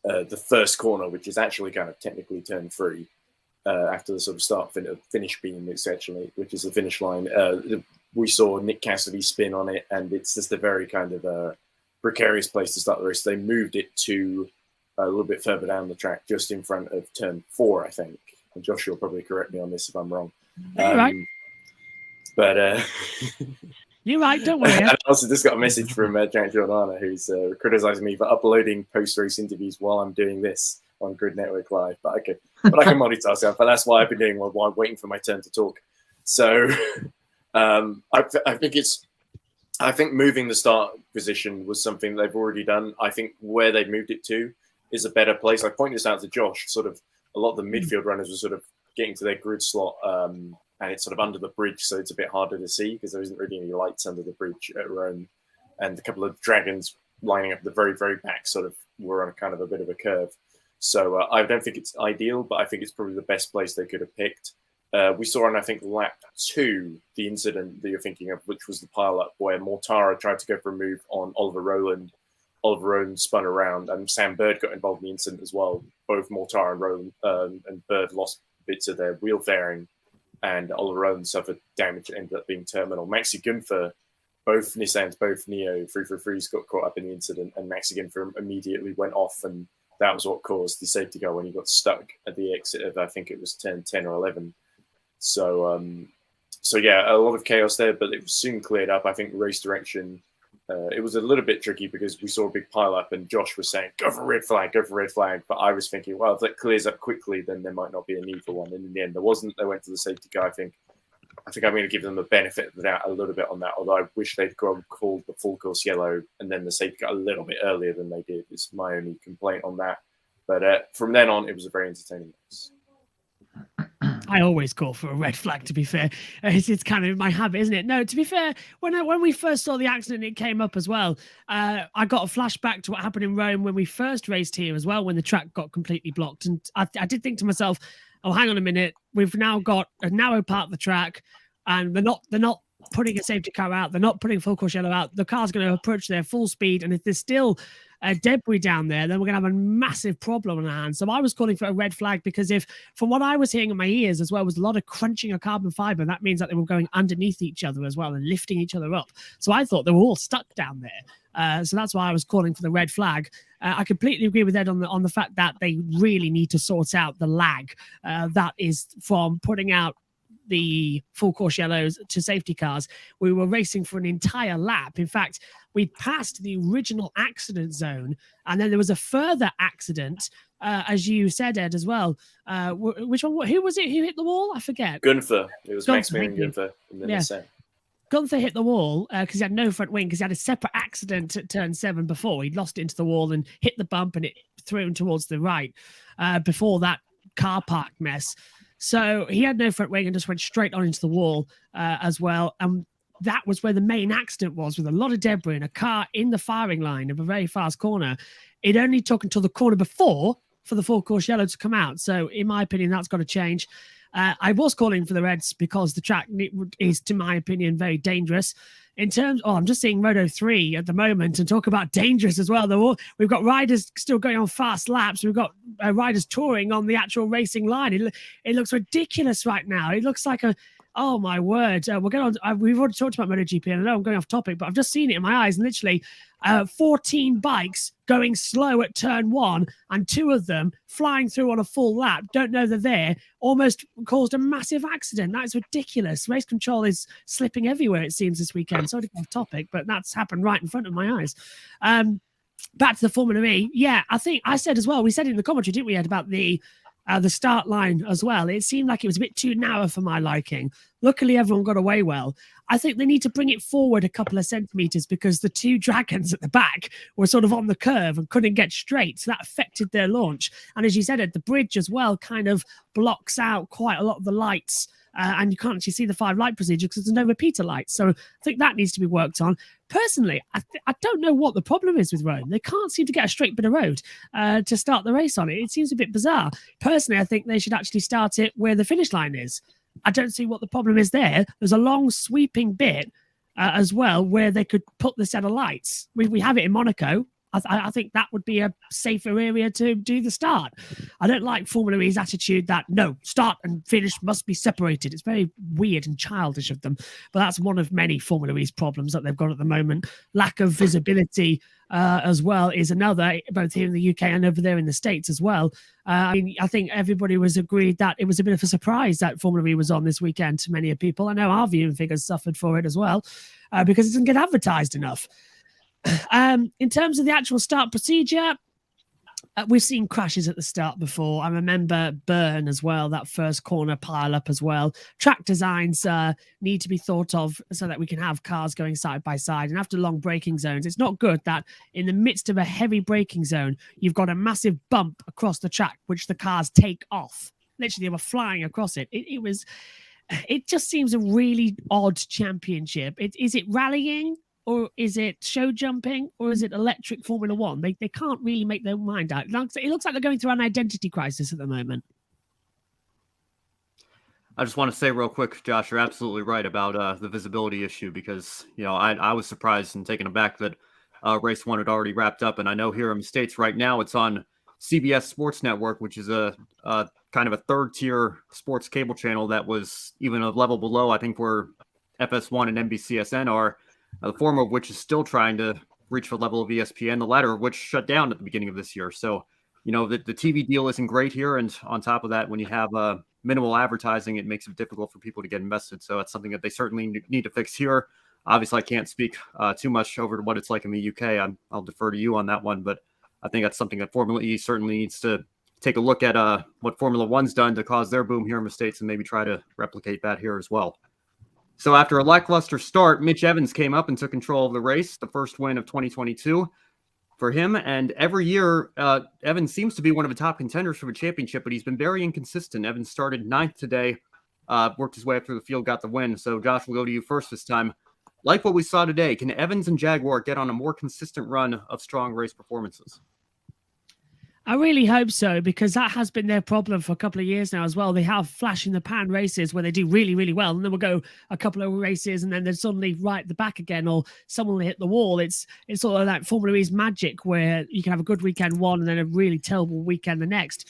the first corner, which is actually kind of technically turn 3 after the sort of start finish beam, essentially, which is the finish line, we saw Nick Cassidy spin on it, and it's just a very kind of precarious place to start the race. They moved it to a little bit further down the track, just in front of turn 4, I think. And Josh, you'll probably correct me on this if I'm wrong.
Right.
But
you're right, don't worry.
I also just got a message from Jack Giordano, who's criticizing me for uploading post-race interviews while I'm doing this on Grid Network Live. But I can multitask that. But that's why I've been doing while I'm waiting for my turn to talk. So I think moving the start position was something they've already done. I think where they've moved it to is a better place. I pointed this out to Josh. Sort of a lot of the midfield runners were sort of getting to their grid slot, and it's sort of under the bridge, so it's a bit harder to see because there isn't really any lights under the bridge at Rome. And a couple of dragons lining up at the very, very back, sort of were on a kind of a bit of a curve. So I don't think it's ideal, but I think it's probably the best place they could have picked. We saw on, I think, lap 2, the incident that you're thinking of, which was the pile-up where Mortara tried to go for a move on Oliver Rowland. Oliver Rowland spun around, and Sam Bird got involved in the incident as well. Both Mortara and Rowland and Bird lost bits of their wheel fairing, and Oliver Rowland suffered damage that ended up being terminal. Maxi Gunther, both Nissans, both Neo 333s got caught up in the incident, and Maxi Gunther immediately went off, and that was what caused the safety car when he got stuck at the exit of, I think it was 10 or 11. So yeah, a lot of chaos there, but it was soon cleared up. I think race direction, it was a little bit tricky because we saw a big pile up and Josh was saying, go for red flag. But I was thinking, well, if that clears up quickly, then there might not be a need for one. And in the end, there wasn't. They went to the safety car. I think I'm going to give them the benefit of the doubt a little bit on that, although I wish they'd called the full course yellow and then the safety car a little bit earlier than they did. It's my only complaint on that. But from then on, it was a very entertaining race.
I always call for a red flag, to be fair. It's kind of my habit, isn't it? No, to be fair, when we first saw the accident, it came up as well. I got a flashback to what happened in Rome when we first raced here as well, when the track got completely blocked. And I did think to myself, oh, hang on a minute. We've now got a narrow part of the track and they're not putting a safety car out. They're not putting full course yellow out. The car's going to approach their full speed. And if there's still debris down there, then we're going to have a massive problem on our hands. So I was calling for a red flag because if, from what I was hearing in my ears as well, was a lot of crunching of carbon fiber. That means that they were going underneath each other as well and lifting each other up. So I thought they were all stuck down there. So that's why I was calling for the red flag. I completely agree with Ed on the fact that they really need to sort out the lag that is from putting out the full course yellows to safety cars. We were racing for an entire lap. In fact, we passed the original accident zone, and then there was a further accident, as you said, Ed, as well. Which one? Who was it who hit the wall? I forget.
Gunther. It was Maximilian Gunther. And then the
Gunther hit the wall because he had no front wing because he had a separate accident at turn 7 before. He'd lost it into the wall and hit the bump and it threw him towards the right before that car park mess. So he had no front wing and just went straight on into the wall as well. And that was where the main accident was, with a lot of debris and a car in the firing line of a very fast corner. It only took until the corner before for the full course yellow to come out. So in my opinion, that's got to change. I was calling for the reds because the track is, to my opinion, very dangerous. In terms, I'm just seeing Moto 3 at the moment and talk about dangerous as well. We've got riders still going on fast laps. We've got riders touring on the actual racing line. It looks ridiculous right now. It looks like oh my word. We'll get on. We've already talked about MotoGP, and I know I'm going off topic, but I've just seen it in my eyes. And literally 14 bikes going slow at turn 1 and 2 of them flying through on a full lap. Don't know they're there. Almost caused a massive accident. That is ridiculous. Race control is slipping everywhere, it seems, this weekend. Sorry to go off topic, but that's happened right in front of my eyes. Back to the Formula E. Yeah, I think I said as well, we said it in the commentary, didn't we, Ed, about the start line as well. It seemed like it was a bit too narrow for my liking. Luckily, everyone got away well. I think they need to bring it forward a couple of centimeters because the 2 dragons at the back were sort of on the curve and couldn't get straight. So that affected their launch. And as you said, Ed, the bridge as well kind of blocks out quite a lot of the lights. And you can't actually see the 5 light procedure because there's no repeater lights. So I think that needs to be worked on. Personally, I don't know what the problem is with Rome. They can't seem to get a straight bit of road to start the race on it. It seems a bit bizarre. Personally, I think they should actually start it where the finish line is. I don't see what the problem is there. There's a long sweeping bit as well where they could put the set of lights. We have it in Monaco. I think that would be a safer area to do the start. I don't like Formula E's attitude that, no, start and finish must be separated. It's very weird and childish of them. But that's one of many Formula E's problems that they've got at the moment. Lack of visibility as well is another, both here in the UK and over there in the States as well. I think everybody was agreed that it was a bit of a surprise that Formula E was on this weekend to many people. I know our viewing figures suffered for it as well because it didn't get advertised enough. In terms of the actual start procedure, we've seen crashes at the start before. I remember Bern as well, that first corner pile up as well. Track designs need to be thought of so that we can have cars going side by side. And after long braking zones, it's not good that in the midst of a heavy braking zone, you've got a massive bump across the track, which the cars take off. Literally, they were flying across it. It just seems a really odd championship. Is it rallying? or is it show jumping, or is it electric Formula One? They can't really make their mind out. It looks like they're going through an identity crisis at the moment.
I just want to say real quick, Josh, you're absolutely right about the visibility issue, because, you know, I was surprised and taken aback that race 1 had already wrapped up. And I know here in the States right now it's on CBS Sports Network, which is a kind of a third-tier sports cable channel that was even a level below, I think, where FS1 and NBCSN are, the former of which is still trying to reach the level of ESPN, the latter of which shut down at the beginning of this year. So, you know, the TV deal isn't great here. And on top of that, when you have minimal advertising, it makes it difficult for people to get invested. So that's something that they certainly need to fix here. Obviously, I can't speak too much over to what it's like in the UK. I'll defer to you on that one, but I think that's something that Formula E certainly needs to take a look at what Formula One's done to cause their boom here in the States, and maybe try to replicate that here as well. So after a lackluster start, Mitch Evans came up and took control of the race, the first win of 2022 for him. And every year, Evans seems to be one of the top contenders for the championship, but he's been very inconsistent. Evans started 9th today, worked his way up through the field, got the win. So Josh, we'll go to you first this time. Like what we saw today, can Evans and Jaguar get on a more consistent run of strong race performances?
I really hope so, because that has been their problem for a couple of years now as well. They have flash in the pan races where they do really, really well, and then we'll go a couple of races and then they're suddenly right at the back again, or someone will hit the wall. It's sort of like Formula E's magic, where you can have a good weekend one and then a really terrible weekend the next.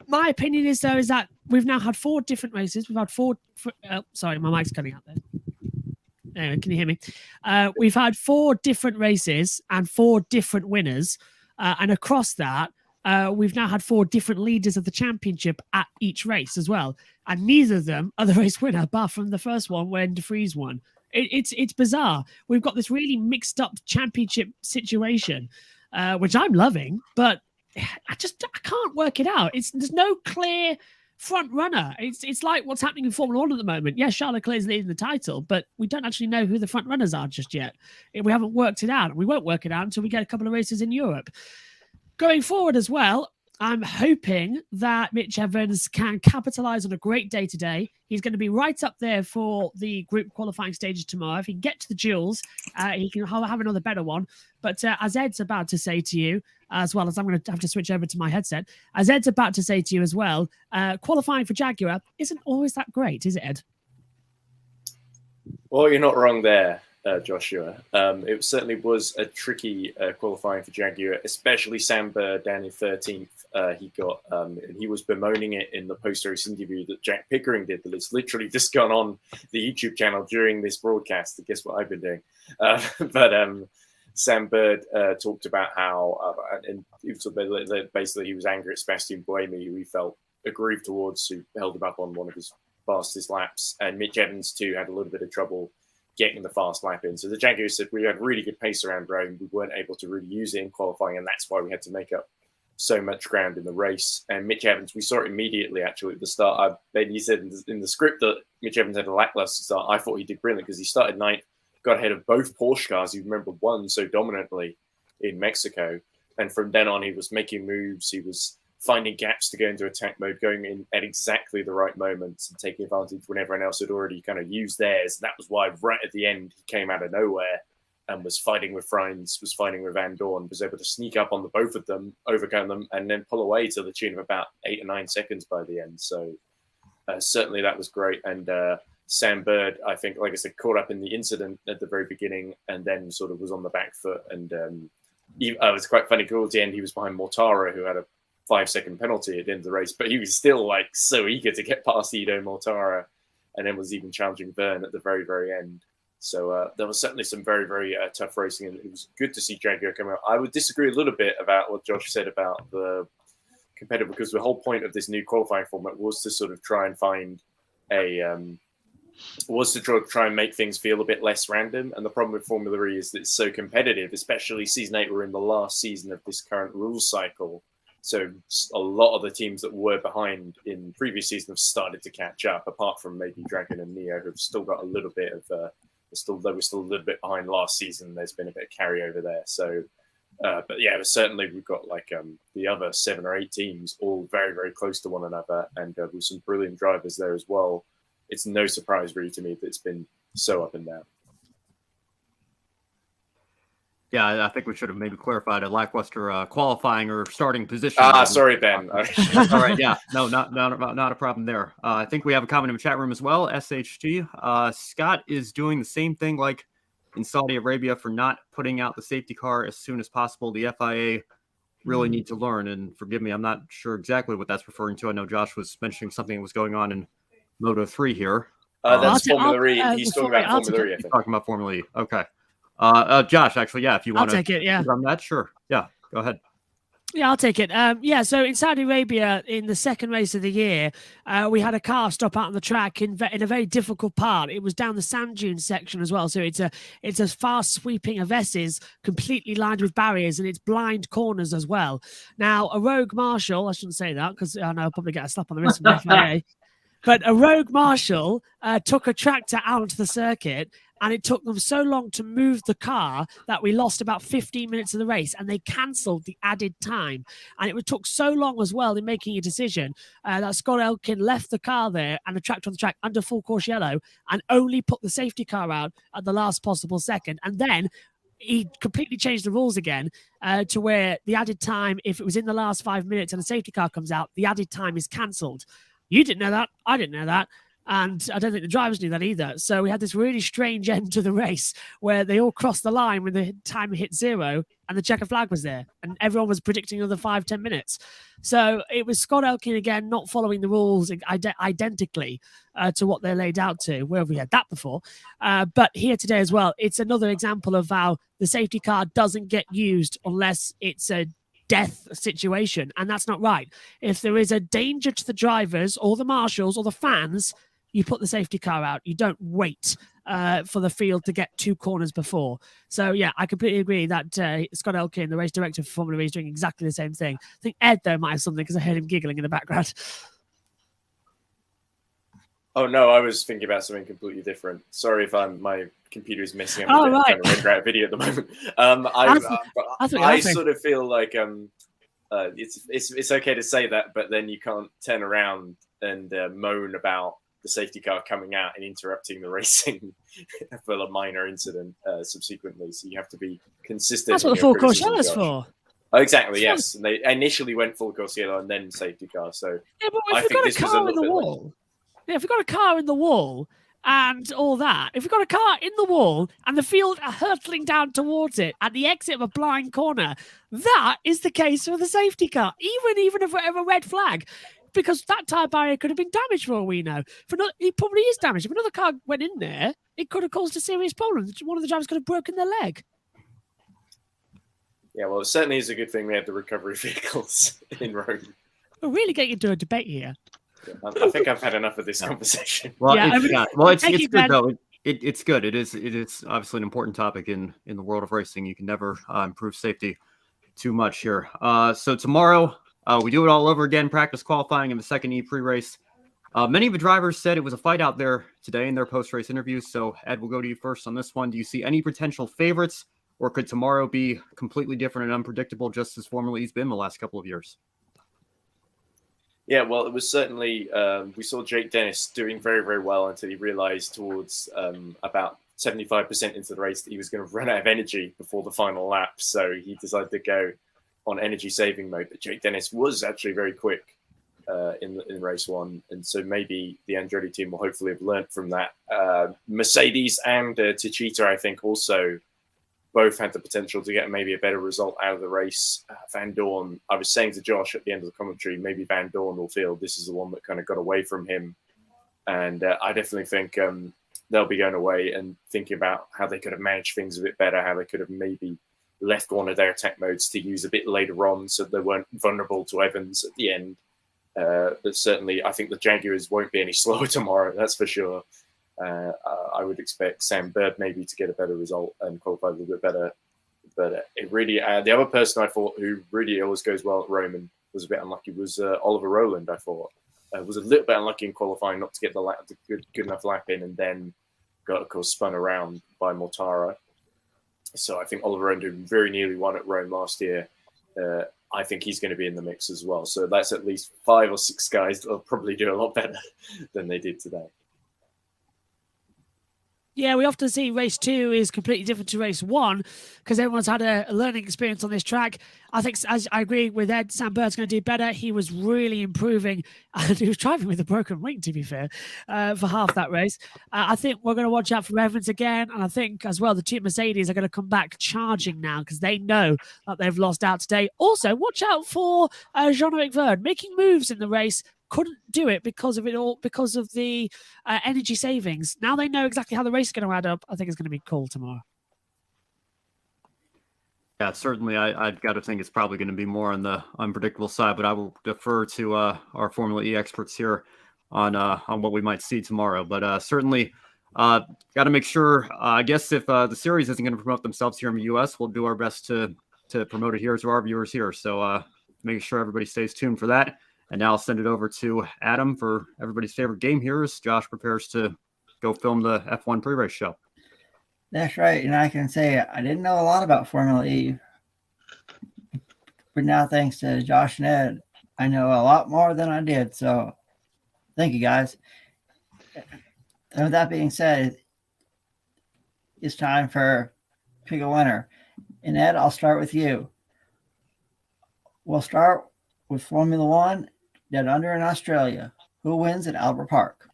My opinion is, though, is that we've now had 4 different races. We've had 4... sorry, my mic's cutting out there. Anyway, can you hear me? We've had 4 different races and 4 different winners. And across that, we've now had 4 different leaders of the championship at each race as well. And neither of them are the race winner, apart from the first one when De Vries won. It's bizarre. We've got this really mixed up championship situation, which I'm loving, but I can't work it out. There's no clear front runner. It's like what's happening in Formula One at the moment. Yes, Charles Leclerc is leading the title, but we don't actually know who the front runners are just yet. We haven't worked it out. We won't work it out until we get a couple of races in Europe. Going forward as well, I'm hoping that Mitch Evans can capitalize on a great day today. He's going to be right up there for the group qualifying stages tomorrow. If he can get to the duels, he can have another better one. But as Ed's about to say to you, as well as I'm going to have to switch over to my headset, as Ed's about to say to you as well, qualifying for Jaguar isn't always that great, is it, Ed?
Well, you're not wrong there, Joshua. It certainly was a tricky qualifying for Jaguar, especially Sam Bird down in 13th. He was bemoaning it in the post-race interview that Jack Pickering did, that it's literally just gone on the YouTube channel during this broadcast. I guess what I've been doing. But Sam Bird talked about how, and basically he was angry at Sebastian Buemi, who he felt aggrieved towards, who held him up on one of his fastest laps. And Mitch Evans, too, had a little bit of trouble getting the fast lap in. So the Jaguars said we had really good pace around Rome. We weren't able to really use it in qualifying, and that's why we had to make up so much ground in the race. And Mitch Evans, we saw it immediately, actually, at the start. He said in the script that Mitch Evans had a lackluster start. I thought he did brilliant because he started 9th, got ahead of both Porsche cars. You remember won so dominantly in Mexico. And from then on, he was making moves. He was finding gaps to go into attack mode, going in at exactly the right moments and taking advantage when everyone else had already kind of used theirs. And that was why right at the end, he came out of nowhere and was fighting with Frines, was fighting with Van Dorn, was able to sneak up on the both of them, overcome them, and then pull away to the tune of about 8 or 9 seconds by the end. So certainly that was great. And Sam Bird, I think, like I said, caught up in the incident at the very beginning and then sort of was on the back foot. And it was quite funny. Towards the end, he was behind Mortara, who had a 5-second penalty at the end of the race, but he was still like so eager to get past Ido Mortara, and then was even challenging Verne at the very, very end. So there was certainly some very, very tough racing, and it was good to see Jaguar come out. I would disagree a little bit about what Josh said about the competitive, because the whole point of this new qualifying format was to sort of try and find try and make things feel a bit less random. And the problem with Formula E is that it's so competitive, especially season 8. We're in the last season of this current rules cycle. So a lot of the teams that were behind in previous season have started to catch up, apart from maybe Dragon and Neo, who've still got a little bit of, they were still a little bit behind last season. There's been a bit of carryover there. So, but yeah, certainly we've got like the other 7 or 8 teams all very, very close to one another, and with some brilliant drivers there as well. It's no surprise really to me that it's been so up and down.
Yeah, I think we should have maybe clarified a lackluster qualifying or starting position.
Sorry, Ben.
That's all right. Yeah, no, not a problem there. I think we have a comment in the chat room as well. SHG. Scott is doing the same thing like in Saudi Arabia for not putting out the safety car as soon as possible. The FIA really need to learn. And forgive me, I'm not sure exactly what that's referring to. I know Josh was mentioning something that was going on in Moto 3 here.
That's Formula E. He's talking about Formula E, I think.
Talking about Formula E. Okay. Josh, actually, yeah, if you want to
take it, yeah.
on that, sure. Yeah, go ahead.
Yeah, I'll take it. So in Saudi Arabia, in the second race of the year, we had a car stop out on the track in a very difficult part. It was down the sand dune section as well. So it's a fast sweeping of S's, completely lined with barriers, and it's blind corners as well. Now, a rogue marshal, I shouldn't say that because I know I'll probably get a slap on the wrist from the FIA, but a rogue marshal took a tractor out onto the circuit, and it took them so long to move the car that we lost about 15 minutes of the race, and they cancelled the added time. And it took so long as well in making a decision that Scott Elkin left the car there and the tractor on the track under full course yellow and only put the safety car out at the last possible second. And then he completely changed the rules again to where the added time, if it was in the last 5 minutes and the safety car comes out, the added time is cancelled. You didn't know that. I didn't know that. And I don't think the drivers knew that either. So we had this really strange end to the race where they all crossed the line when the time hit 0 and the checker flag was there. And everyone was predicting another 5-10 minutes. So it was Scott Elkin again, not following the rules identically to what they laid out to. Where have we had that before? But here today as well, it's another example of how the safety car doesn't get used unless it's a death situation. And that's not right. If there is a danger to the drivers or the marshals or the fans, you put the safety car out. You don't wait for the field to get 2 corners before. So, yeah, I completely agree that Scott Elkin, the race director for Formula E, is doing exactly the same thing. I think Ed, though, might have something because I heard him giggling in the background.
Oh, no, I was thinking about something completely different. Sorry if my computer is missing.
I'm
trying to render out a video at the moment. I sort of feel like it's okay to say that, but then you can't turn around and moan about the safety car coming out and interrupting the racing for a minor incident subsequently. So you have to be consistent.
That's what the full course yellow is for.
Oh, exactly, yes. And they initially went full course yellow and then safety car. So
yeah, but if we've got a car in the wall, if we've got a car in the wall and all that, if we've got a car in the wall and the field are hurtling down towards it at the exit of a blind corner, that is the case for the safety car, even if we have a red flag. Because that tyre barrier could have been damaged for all we know. It probably is damaged. If another car went in there, it could have caused a serious problem. One of the drivers could have broken their leg.
Yeah, well, it certainly is a good thing we have the recovery vehicles in Rome.
We're really getting into a debate here.
Yeah, I think I've had enough of this conversation.
Well, yeah, it's good, though. It's good. It is obviously an important topic in the world of racing. You can never improve safety too much here. So tomorrow, we do it all over again, practice qualifying in the second E-Prix race. Many of the drivers said it was a fight out there today in their post-race interviews. So, Ed, we'll go to you first on this one. Do you see any potential favorites, or could tomorrow be completely different and unpredictable, just as Formula E's been the last couple of years?
Yeah, well, it was certainly, we saw Jake Dennis doing very, very well until he realized towards about 75% into the race that he was going to run out of energy before the final lap. So he decided to go on energy saving mode. But Jake Dennis was actually very quick in race 1. And so maybe the Andretti team will hopefully have learned from that. Mercedes and Techeetah, I think, also both had the potential to get maybe a better result out of the race. Van Dorn, I was saying to Josh at the end of the commentary, maybe Van Dorn will feel this is the one that kind of got away from him. And I definitely think they'll be going away and thinking about how they could have managed things a bit better, how they could have maybe left one of their attack modes to use a bit later on so they weren't vulnerable to Evans at the end. But certainly, I think the Jaguars won't be any slower tomorrow, that's for sure. I would expect Sam Bird maybe to get a better result and qualify a little bit better. But it really, the other person I thought who really always goes well at Rome and was a bit unlucky was Oliver Rowland, I thought. Was a little bit unlucky in qualifying not to get the good enough lap in, and then got, of course, spun around by Mortara. So I think Oliver Rowland, who very nearly won at Rome last year, I think he's going to be in the mix as well. So that's at least 5 or 6 guys that will probably do a lot better than they did today.
Yeah, we often see race 2 is completely different to race 1 because everyone's had a learning experience on this track. I think, as I agree with Ed, Sam Bird's going to do better. He was really improving, and he was driving with a broken wing, to be fair, for half that race. I think we're going to watch out for Evans again, and I think as well the two Mercedes are going to come back charging now because they know that they've lost out today. Also, watch out for Jean-Eric Verne making moves in the race. Couldn't do it because of it all, because of the energy savings. Now they know exactly how the race is going to add up. I think it's going to be cool tomorrow.
Yeah, certainly. I've got to think it's probably going to be more on the unpredictable side, but I will defer to our Formula E experts here on what we might see tomorrow. But certainly, got to make sure. I guess if the series isn't going to promote themselves here in the U.S., we'll do our best to promote it here to our viewers here. So making sure everybody stays tuned for that. And now I'll send it over to Adam for everybody's favorite game here as Josh prepares to go film the F1 pre-race show.
That's right. And I can say I didn't know a lot about Formula E. But now, thanks to Josh and Ed, I know a lot more than I did. So thank you, guys. And with that being said, it's time for pick a winner. And Ed, I'll start with you. We'll start with Formula One. Dead under in Australia. Who wins at Albert Park?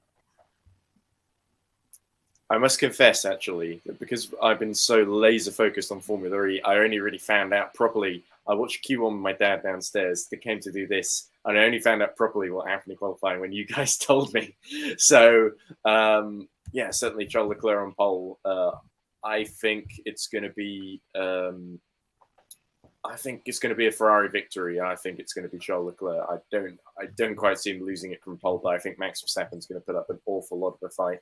I must confess, actually, that because I've been so laser focused on Formula E, I only really found out properly. I watched Q1 with my dad downstairs that came to do this, and I only found out properly what happened in qualifying when you guys told me. So, yeah, certainly Charles Leclerc on pole. I think it's going to be. I think it's going to be a Ferrari victory. I think it's going to be Charles Leclerc. I don't quite see him losing it from pole, but I think Max Verstappen's going to put up an awful lot of a fight.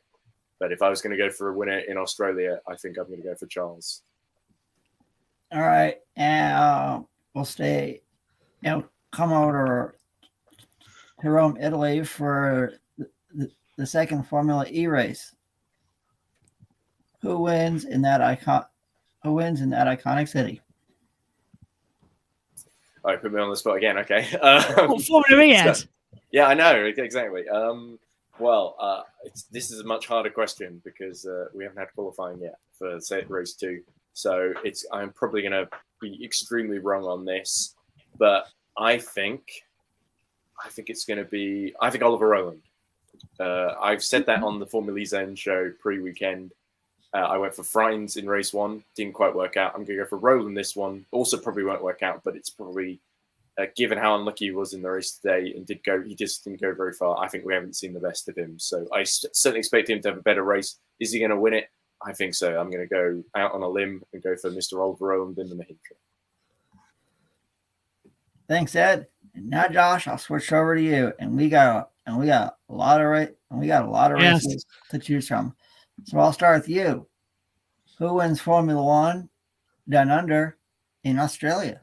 But if I was going to go for a winner in Australia, I think I'm going to go for Charles.
All right, and we'll come over to Rome, Italy for the second Formula E race. Who wins in that iconic city?
All right, put me on the spot again. Okay.
Formula E, Ed.
Yeah, I know exactly. This is a much harder question because we haven't had qualifying yet for race 2. So I'm probably going to be extremely wrong on this, but I think it's going to be. I think Oliver Rowland. I've said that on the Formula E Zone show pre-weekend. I went for Freins in race 1, didn't quite work out. I'm going to go for Rowland this one. Also probably won't work out, but it's probably, given how unlucky he was in the race today and he just didn't go very far. I think we haven't seen the best of him. So I certainly expect him to have a better race. Is he going to win it? I think so. I'm going to go out on a limb and go for Mr. Oliver Rowland in the Mahindra.
Thanks, Ed. And now, Josh, I'll switch over to you. And we got a lot of races to choose from. So I'll start with you. Who wins Formula One down under in Australia?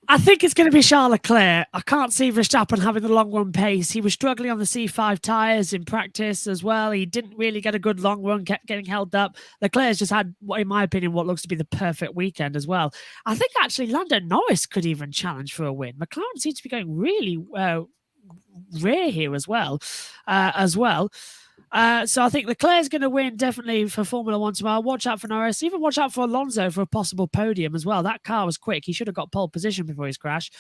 I think it's going to be Charles Leclerc. I can't see Verstappen having the long run pace. He was struggling on the C5 tyres in practice as well. He didn't really get a good long run, kept getting held up. Leclerc's just had, in my opinion, what looks to be the perfect weekend as well. I think actually Lando Norris could even challenge for a win. McLaren seems to be going really rare here as well. So I think Leclerc's going to win definitely for Formula One tomorrow. Watch out for Norris. Even watch out for Alonso for a possible podium as well. That car was quick. He should have got pole position before his crash.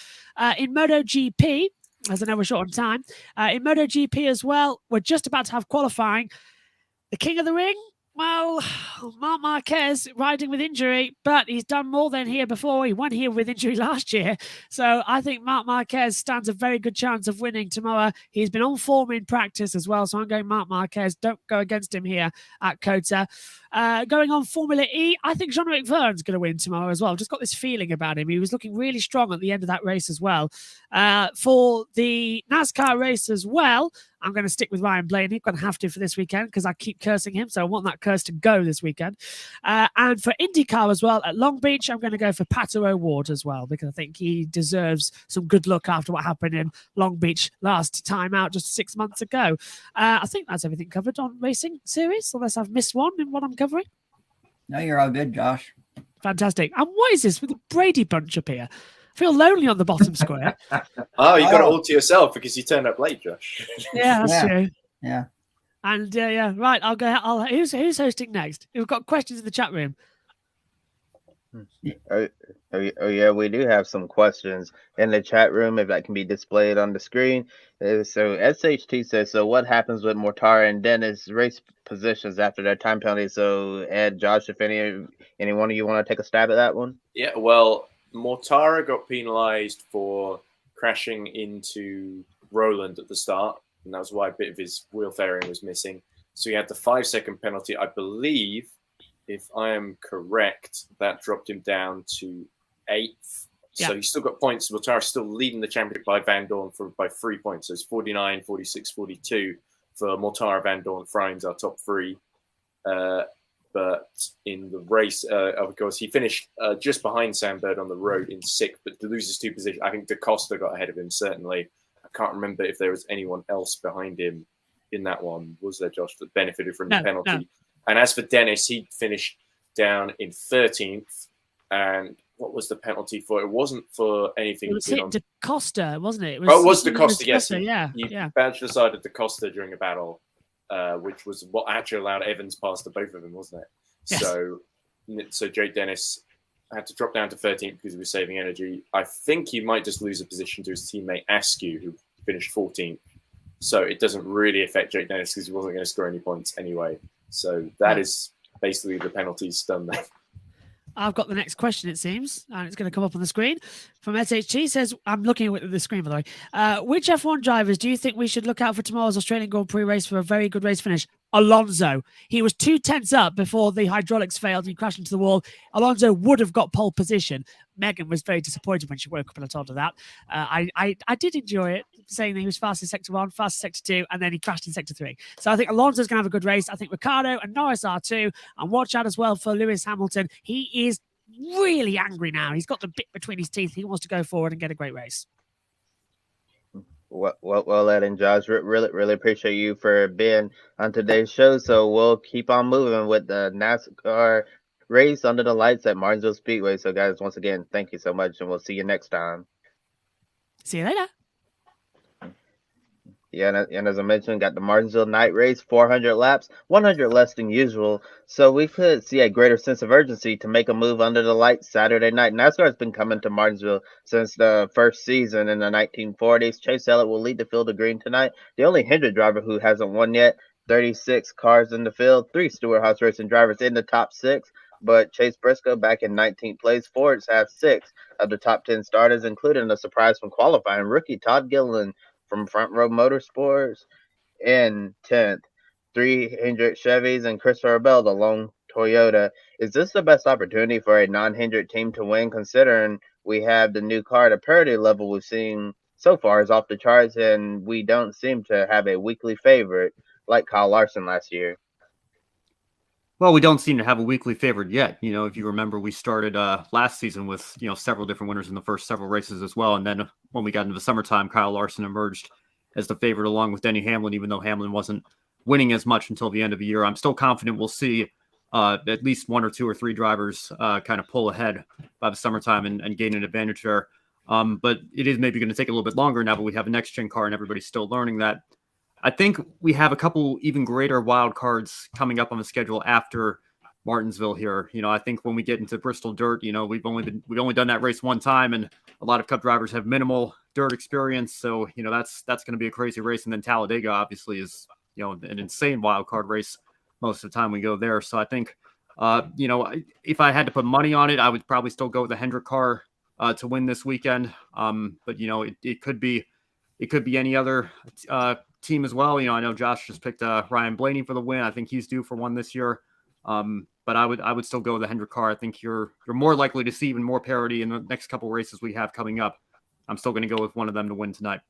In MotoGP, as I know we're short on time, in MotoGP as well, we're just about to have qualifying. The king of the ring, well, Marc Marquez riding with injury, but he's done more than here before. He won here with injury last year. So I think Marc Marquez stands a very good chance of winning tomorrow. He's been on form in practice as well. So I'm going Marc Marquez. Don't go against him here at COTA. Going on Formula E, I think Jean-Eric Verne's going to win tomorrow as well. I've just got this feeling about him. He was looking really strong at the end of that race as well. For the NASCAR race as well, I'm going to stick with Ryan Blaney. I'm going to have to for this weekend because I keep cursing him. So I want that curse to go this weekend. And for IndyCar as well, at Long Beach, I'm going to go for Pato O'Ward as well because I think he deserves some good luck after what happened in Long Beach last time out just 6 months ago. I think that's everything covered on Racing Series, unless I've missed one in what I'm covering.
No, you're all good, Josh.
Fantastic. And what is this with the Brady bunch up here? I feel lonely on the bottom square.
Oh, you got it all to yourself because you turned up late, Josh.
Yeah, that's true.
Yeah.
And yeah, right. I'll go. Who's hosting next? We've got questions in the chat room.
Oh, yeah, we do have some questions in the chat room if that can be displayed on the screen. So SHT says, so what happens with Mortara and Dennis race positions after their time penalty? So Ed, Josh, if any one of you want to take a stab at that one?
Yeah, well, Mortara got penalised for crashing into Roland at the start, and that was why a bit of his wheel fairing was missing. So he had the 5-second penalty, I believe. If I am correct, that dropped him down to 8th.
Yeah.
So he's still got points. Mortara's still leading the championship by Van Dorn by 3 points. So it's 49, 46, 42 for Mortara, Van Dorn, Freins, our top 3. But in the race, of course, he finished just behind Sam Bird on the road in 6th, but loses 2 positions. I think Da Costa got ahead of him, certainly. I can't remember if there was anyone else behind him in that one. Was there, Josh, that benefited from the penalty?
No.
And as for Dennis, he finished down in 13th. And what was the penalty for? It wasn't for anything.
It was hit Da Costa, wasn't it?
It was Da Costa, yes.
Yeah.
He badged aside Da Costa during a battle, which was what actually allowed Evans past the both of them, wasn't it? Yes. So Jake Dennis had to drop down to 13th because he was saving energy. I think he might just lose a position to his teammate Askew, who finished 14th. So it doesn't really affect Jake Dennis because he wasn't going to score any points anyway. So that is basically the penalties done there.
I've got the next question, it seems, and it's going to come up on the screen. From SHG says, I'm looking at the screen, by the way. Which F1 drivers do you think we should look out for tomorrow's Australian Grand Prix race for a very good race finish? Alonso. He was 2 tenths up before the hydraulics failed and he crashed into the wall. Alonso would have got pole position. Megan was very disappointed when she woke up and I told her that. I did enjoy it, saying that he was fast in sector 1, fast in sector 2, and then he crashed in sector 3. So I think Alonso's going to have a good race. I think Ricciardo and Norris are too. And watch out as well for Lewis Hamilton. He is really angry now. He's got the bit between his teeth. He wants to go forward and get a great race.
Well, Ed and Josh, really appreciate you for being on today's show. So we'll keep on moving with the NASCAR race under the lights at Martinsville Speedway. So, guys, once again, thank you so much, and we'll see you next time.
See you later.
Yeah, and as I mentioned, got the Martinsville night race, 400 laps, 100 less than usual. So we could see a greater sense of urgency to make a move under the lights Saturday night. NASCAR has been coming to Martinsville since the first season in the 1940s. Chase Elliott will lead the field of green tonight. The only Hendrick driver who hasn't won yet. 36 cars in the field, 3 Stewart-Haas racing drivers in the top 6. But Chase Briscoe back in 19th place. Fords have 6 of the top 10 starters, including a surprise from qualifying rookie Todd Gilliland from Front Row Motorsports in 10th. 3 Hendrick Chevys and Christopher Bell, the lone Toyota. Is this the best opportunity for a non-Hendrick team to win, considering we have the new car at a parity level we've seen so far is off the charts, and we don't seem to have a weekly favorite like Kyle Larson last year?
Well, we don't seem to have a weekly favorite yet. You know, if you remember, we started last season with, several different winners in the first several races as well. And then when we got into the summertime, Kyle Larson emerged as the favorite along with Denny Hamlin, even though Hamlin wasn't winning as much until the end of the year. I'm still confident we'll see at least 1 or 2 or 3 drivers kind of pull ahead by the summertime and gain an advantage there. But it is maybe going to take a little bit longer now, but we have a next-gen car and everybody's still learning that. I think we have a couple even greater wild cards coming up on the schedule after Martinsville here. I think when we get into Bristol Dirt, we've only done that race one time, and a lot of Cup drivers have minimal dirt experience. So, that's going to be a crazy race. And then Talladega obviously is, an insane wild card race most of the time we go there. So I think, if I had to put money on it, I would probably still go with the Hendrick car to win this weekend. But it could be any other team as well. I know Josh just picked Ryan Blaney for the win. I think he's due for one this year. But I would still go with the Hendrick car. I think you're more likely to see even more parity in the next couple races we have coming up. I'm still going to go with one of them to win tonight.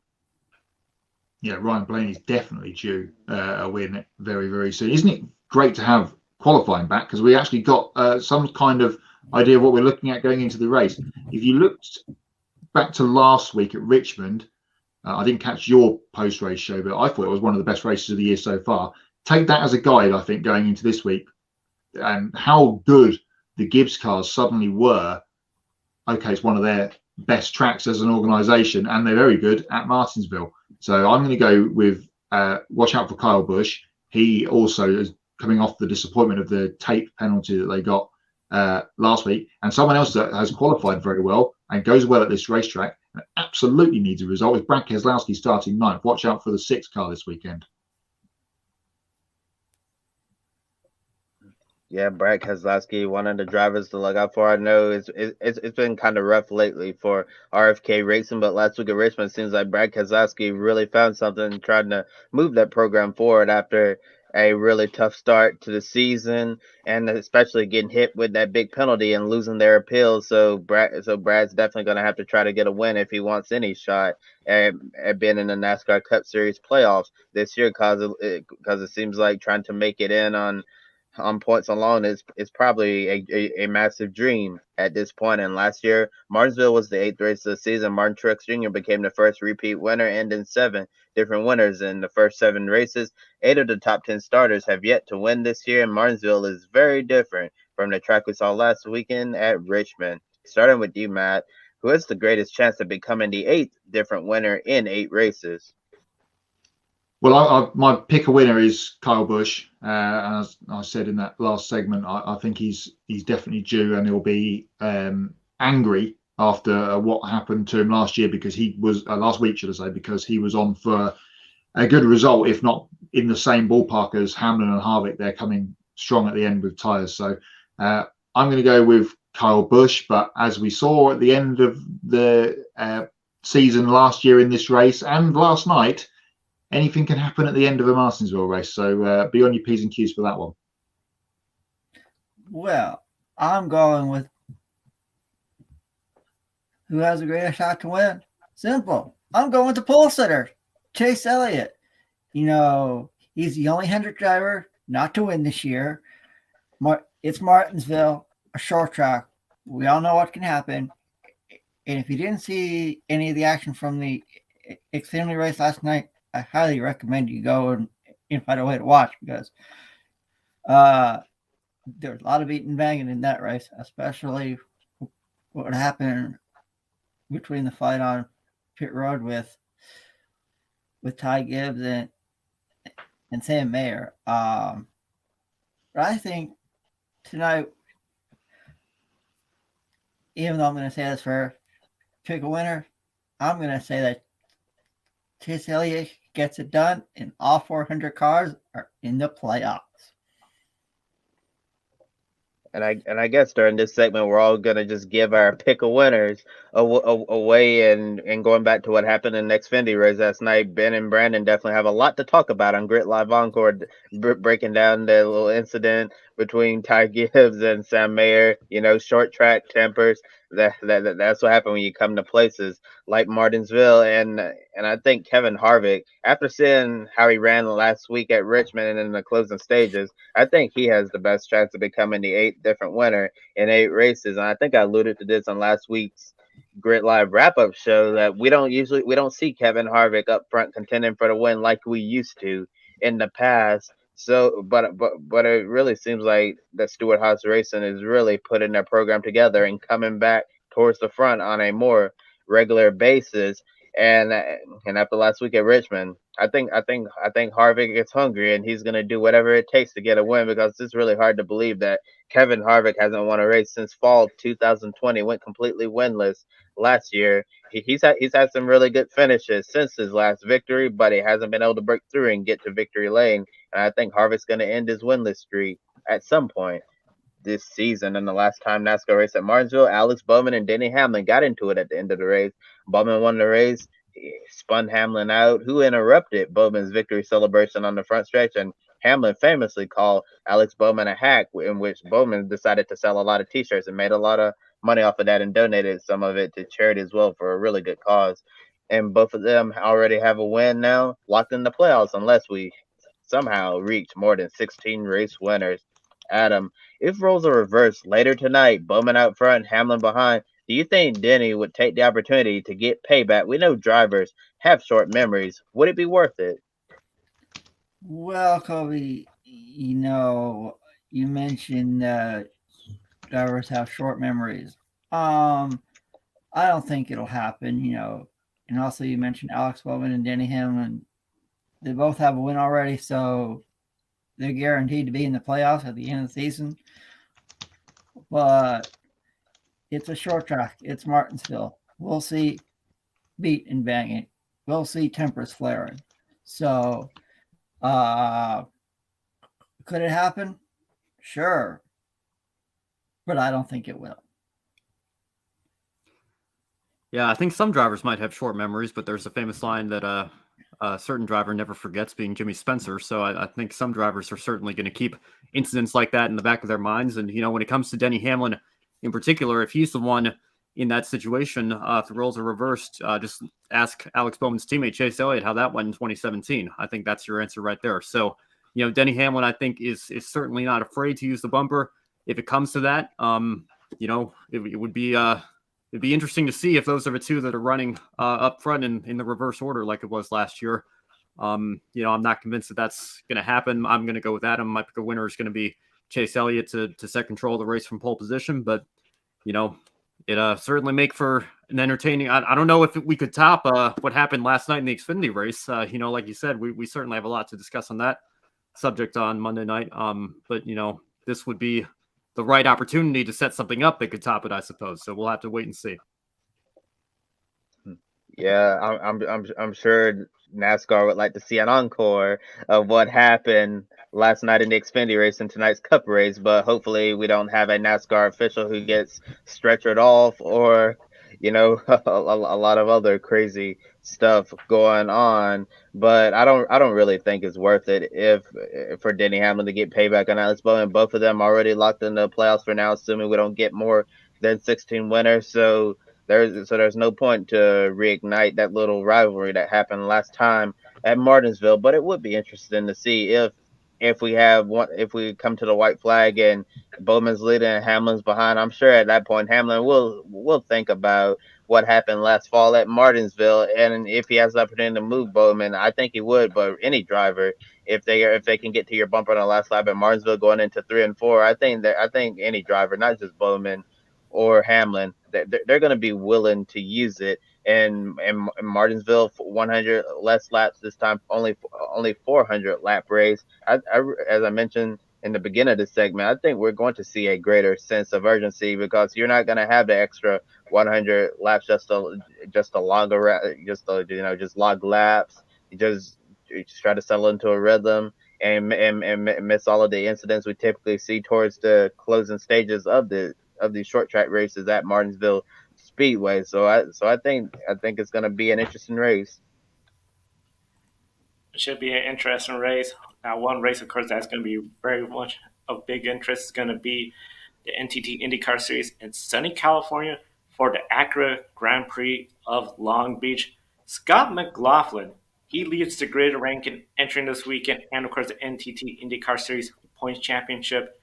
Yeah, Ryan Blaney's definitely due a win very, very soon. Isn't it great to have qualifying back? Because we actually got some kind of idea of what we're looking at going into the race. If you looked back to last week at Richmond, I didn't catch your post-race show, but I thought it was one of the best races of the year so far. Take that as a guide, I think, going into this week, and how good the Gibbs cars suddenly were. Okay, it's one of their best tracks as an organisation, and they're very good at Martinsville. So I'm going to go with watch out for Kyle Busch. he also is coming off the disappointment of the tape penalty that they got last week. And someone else that has qualified very well and goes well at this racetrack and absolutely needs a result is Brad Keselowski starting 9th. Watch out for the 6th car this weekend.
Yeah, Brad Keselowski, one of the drivers to look out for. I know it's been kind of rough lately for RFK Racing, but last week at Richmond, it seems like Brad Keselowski really found something trying to move that program forward after a really tough start to the season, and especially getting hit with that big penalty and losing their appeals. So Brad's definitely going to have to try to get a win if he wants any shot at being in the NASCAR Cup Series playoffs this year, because it seems like trying to make it in on points alone is probably a massive dream at this point. And last year, Martinsville was the 8th race of the season. Martin Truex Jr. became the first repeat winner, and in 7 different winners in the first 7 races. 8 of the top 10 starters have yet to win this year, and Martinsville is very different from the track we saw last weekend at Richmond. Starting with you, Matt, who has the greatest chance of becoming the 8th different winner in 8 races?
Well, my pick a winner is Kyle Busch. As I said in that last segment, I think he's definitely due, and he'll be angry after what happened to him last year, because he was last week, should I say, because he was on for a good result, if not in the same ballpark as Hamlin and Harvick. They're coming strong at the end with tyres. So I'm going to go with Kyle Busch. But as we saw at the end of the season last year in this race and last night, anything can happen at the end of a Martinsville race. So be on your P's and Q's for that one.
Well, I'm going with who has the greatest shot to win. Simple. I'm going with the pole sitter, Chase Elliott. You know, he's the only Hendrick driver not to win this year. It's Martinsville, a short track. We all know what can happen. And if you didn't see any of the action from the Xfinity race last night, I highly recommend you go and find a way to watch, because there's a lot of beating and banging in that race, especially what happened between the fight on pit road with Ty Gibbs and Sam Mayer. But I think tonight, even though I'm going to say this for pick a winner, I'm going to say that Chase Elliott gets it done, and all 400 cars are in the playoffs.
And I guess during this segment, we're all going to just give our pick of winners away. And going back to what happened in the Xfinity race last night, Ben and Brandon definitely have a lot to talk about on Grit Live Encore, breaking down the little incident between Ty Gibbs and Sam Mayer. You know, short track tempers. That's what happened when you come to places like Martinsville. And I think Kevin Harvick, after seeing how he ran last week at Richmond and in the closing stages, I think he has the best chance of becoming the 8th different winner in 8 races. And I think I alluded to this on last week's Grid Live wrap-up show, that we don't see Kevin Harvick up front contending for the win like we used to in the past. So, but it really seems like that Stewart-Haas Racing is really putting their program together and coming back towards the front on a more regular basis. And after last week at Richmond, I think Harvick gets hungry, and he's going to do whatever it takes to get a win, because it's really hard to believe that Kevin Harvick hasn't won a race since fall 2020. Went completely winless last year. He's had some really good finishes since his last victory, but he hasn't been able to break through and get to victory lane. And I think Harvick's going to end his winless streak at some point this season. And the last time NASCAR race at Martinsville, Alex Bowman and Denny Hamlin got into it at the end of the race. Bowman won the race, spun Hamlin out, who interrupted Bowman's victory celebration on the front stretch. And Hamlin famously called Alex Bowman a hack, in which Bowman decided to sell a lot of t-shirts and made a lot of money off of that, and donated some of it to charity as well for a really good cause. And both of them already have a win now, locked in the playoffs, unless we somehow reach more than 16 race winners. Adam, if roles are reversed later tonight, Bowman out front, Hamlin behind, do you think Denny would take the opportunity to get payback? We know drivers have short memories. Would it be worth it?
Well, Kobe, you know, you mentioned drivers have short memories. I don't think it'll happen, you know. And also, you mentioned Alex Bowman and Denny Hamlin. They both have a win already, so they're guaranteed to be in the playoffs at the end of the season. But it's a short track. It's Martinsville. We'll see beat and banging. We'll see tempers flaring. So, could it happen? Sure. But I don't think it will.
Yeah, I think some drivers might have short memories, but there's a famous line that a certain driver never forgets, being Jimmy Spencer. So I think some drivers are certainly going to keep incidents like that in the back of their minds. And, when it comes to Denny Hamlin in particular, if he's the one in that situation, if the roles are reversed, just ask Alex Bowman's teammate, Chase Elliott, how that went in 2017. I think that's your answer right there. So, Denny Hamlin, I think, is certainly not afraid to use the bumper if it comes to that. It would be it'd be interesting to see if those are the two that are running up front in the reverse order like it was last year. I'm not convinced that that's going to happen. I'm going to go with Adam. My pick of winner is going to be Chase Elliott to set control of the race from pole position. But, it certainly make for an entertaining. I don't know if we could top what happened last night in the Xfinity race. Like you said, we certainly have a lot to discuss on that subject on Monday night. But, this would be the right opportunity to set something up that could top it, I suppose. So we'll have to wait and see.
Yeah, I'm sure NASCAR would like to see an encore of what happened last night in the Xfinity race and tonight's Cup race, but hopefully we don't have a NASCAR official who gets stretchered off or, a lot of other crazy stuff going on. But I don't really think it's worth it if for Denny Hamlin to get payback on Alex Bowman. Both of them already locked in the playoffs for now, assuming we don't get more than 16 winners. So there's no point to reignite that little rivalry that happened last time at Martinsville. But it would be interesting to see if we come to the white flag and Bowman's leading and Hamlin's behind. I'm sure at that point Hamlin will think about what happened last fall at Martinsville, and if he has the opportunity to move Bowman, I think he would. But any driver, if they can get to your bumper on the last lap at Martinsville going into 3 and 4, I think any driver, not just Bowman or Hamlin, they're going to be willing to use it. And Martinsville, 100 less laps this time, only 400 lap race. As I mentioned in the beginning of the segment, I think we're going to see a greater sense of urgency because you're not going to have the extra 100 laps just a longer, just log laps. You just try to settle into a rhythm and miss all of the incidents we typically see towards the closing stages of these short track races at Martinsville Speedway. So I think it's going to be an interesting race.
It should be an interesting race. Now, one race, of course, that's going to be very much of big interest is going to be the NTT IndyCar Series in sunny California for the ACURA Grand Prix of Long Beach. Scott McLaughlin, he leads the grid ranking entering this weekend, and of course the NTT IndyCar Series Points Championship.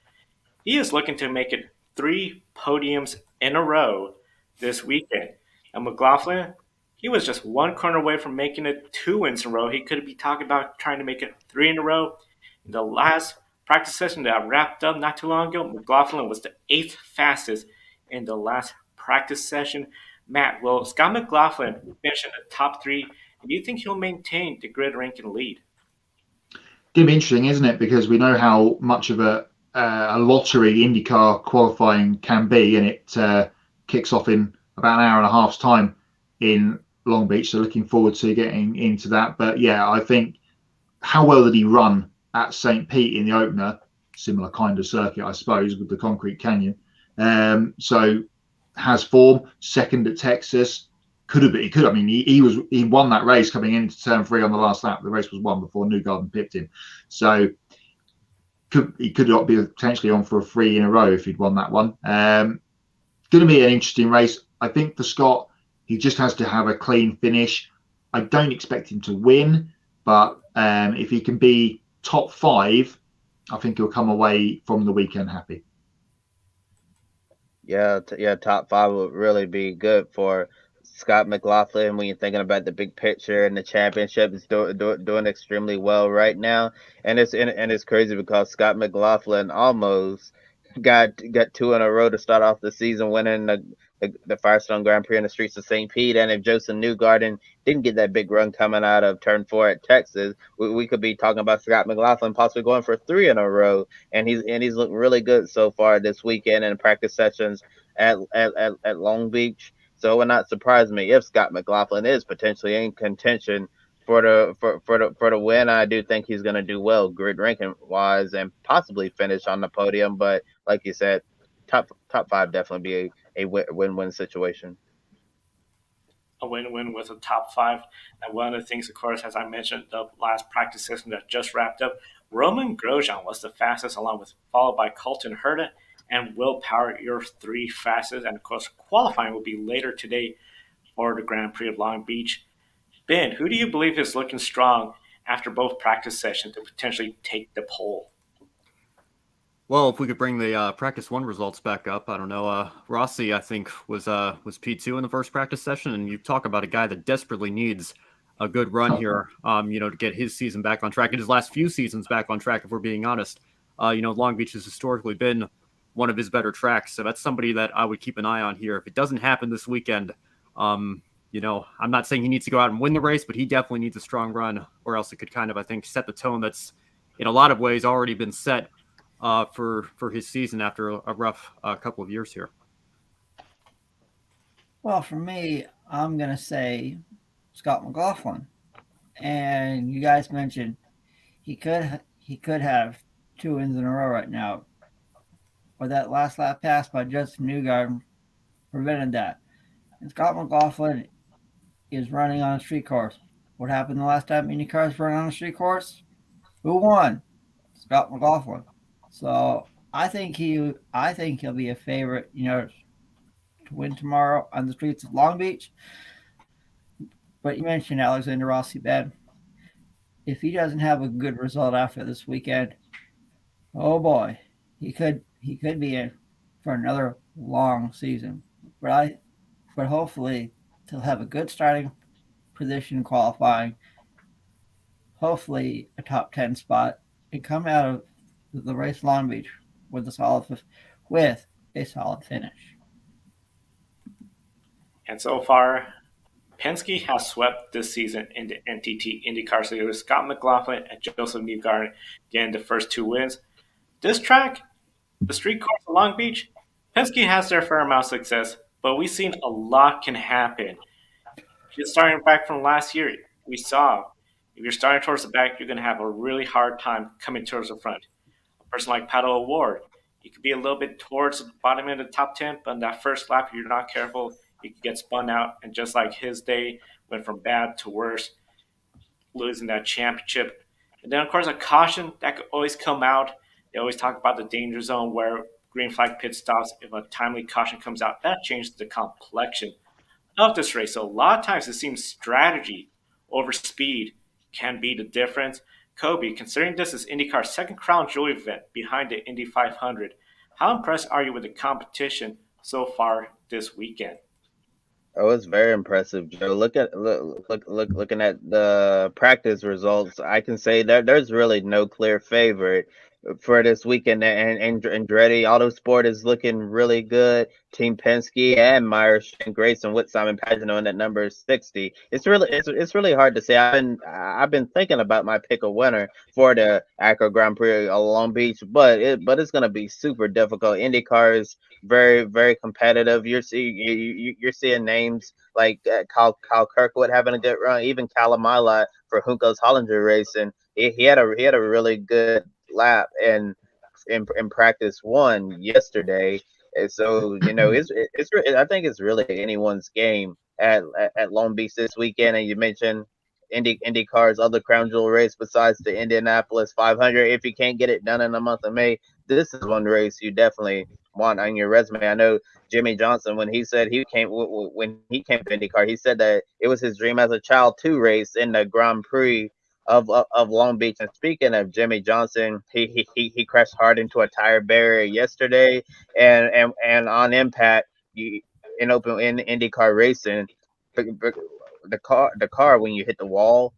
He is looking to make it 3 podiums in a row this weekend. And McLaughlin, he was just 1 corner away from making it 2 wins in a row. He could be talking about trying to make it 3 in a row. In the last practice session that wrapped up not too long ago, McLaughlin was the 8th fastest in the last practice session. Matt, will Scott McLaughlin finish in the top 3? And do you think he'll maintain the grid ranking lead?
It'll be interesting, isn't it? Because we know how much of a lottery IndyCar qualifying can be, and it kicks off in about an hour and a half's time in Long Beach. So looking forward to getting into that. But yeah, I think how well did he run at St. Pete in the opener? Similar kind of circuit, I suppose, with the concrete canyon. So has form. Second at Texas. Could have been. He won that race coming into turn 3 on the last lap. The race was won before Newgarden pipped him. So he could not be potentially on for a 3 in a row if he'd won that one. Going to be an interesting race. I think for Scott, he just has to have a clean finish. I don't expect him to win, but if he can be top 5, I think he'll come away from the weekend happy.
Yeah, top 5 would really be good for Scott McLaughlin when you're thinking about the big picture, and the championship is doing extremely well right now. And it's crazy because Scott McLaughlin almost got 2 in a row to start off the season, winning the the Firestone Grand Prix in the streets of St. Pete. And if Joseph Newgarden didn't get that big run coming out of Turn 4 at Texas, we could be talking about Scott McLaughlin possibly going for 3 in a row. And he's looking really good so far this weekend in practice sessions at Long Beach. So it would not surprise me if Scott McLaughlin is potentially in contention for the win. I do think he's going to do well grid ranking wise and possibly finish on the podium. But like you said, top 5 definitely be a win-win situation.
A win-win with a top 5. And one of the things, of course, as I mentioned, the last practice session that just wrapped up, Roman Grosjean was the fastest, followed by Colton Herta and Will Power, your 3 fastest. And of course, qualifying will be later today for the Grand Prix of Long Beach. Ben, who do you believe is looking strong after both practice sessions to potentially take the pole?
Well, if we could bring the practice 1 results back up, I don't know. Rossi, I think, was P2 in the first practice session, and you talk about a guy that desperately needs a good run here, to get his season back on track, and his last few seasons back on track, if we're being honest. Long Beach has historically been one of his better tracks, so that's somebody that I would keep an eye on here. If it doesn't happen this weekend, I'm not saying he needs to go out and win the race, but he definitely needs a strong run, or else it could kind of, I think, set the tone that's in a lot of ways already been set for his season after a rough couple of years here.
Well, for me, I'm going to say Scott McLaughlin. And you guys mentioned he could have 2 wins in a row right now. But that last lap pass by Justin Newgarden prevented that. And Scott McLaughlin is running on a street course. What happened the last time IndyCars ran on a street course? Who won? Scott McLaughlin. So I think he'll be a favorite, to win tomorrow on the streets of Long Beach. But you mentioned Alexander Rossi, Ben. If he doesn't have a good result after this weekend, oh boy, he could be in for another long season. But hopefully he'll have a good starting position qualifying, hopefully a top 10 spot, and come out of the race Long Beach with a solid finish.
And so far, Penske has swept this season in the NTT IndyCar Series. Scott McLaughlin and Joseph Newgarden getting the first 2 wins. This track, the street course of Long Beach, Penske has their fair amount of success, but we've seen a lot can happen. Just starting back from last year, we saw if you're starting towards the back, you're going to have a really hard time coming towards the front. A person like Pato O'Ward, you could be a little bit towards the bottom end of the top 10, but in that first lap, if you're not careful, you could get spun out. And just like his day went from bad to worse, losing that championship. And then, of course, a caution that could always come out. They always talk about the danger zone where green flag pit stops. If a timely caution comes out, that changes the complexion of this race. So a lot of times it seems strategy over speed can be the difference. Kobe, considering this is IndyCar's second crown jewel event behind the Indy 500, how impressed are you with the competition so far this weekend?
Oh, it's very impressive, Joe. Looking at the practice results, I can say that there's really no clear favorite for this weekend. And Andretti Autosport is looking really good. Team Penske and Meyer Shank Grayson with Simon Pagenaud in at number 60. It's really hard to say. I've been thinking about my pick of winner for the ACURA Grand Prix of Long Beach, but it's gonna be super difficult. IndyCar is very, very competitive. You're seeing names like Kyle Kirkwood having a good run, even Callum Ilott for Hunko's Hollinger Racing. He had a really good lap in practice 1 yesterday. And so I think it's really anyone's game at Long Beach this weekend. And you mentioned IndyCar's other crown jewel race besides the Indianapolis 500. If you can't get it done in the month of May, this is one race you definitely want on your resume. I know Jimmy Johnson, when he said he came to IndyCar, he said that it was his dream as a child to race in the Grand Prix of Long Beach. And speaking of Jimmy Johnson, he crashed hard into a tire barrier yesterday, and on impact in IndyCar racing, the car when you hit the wall,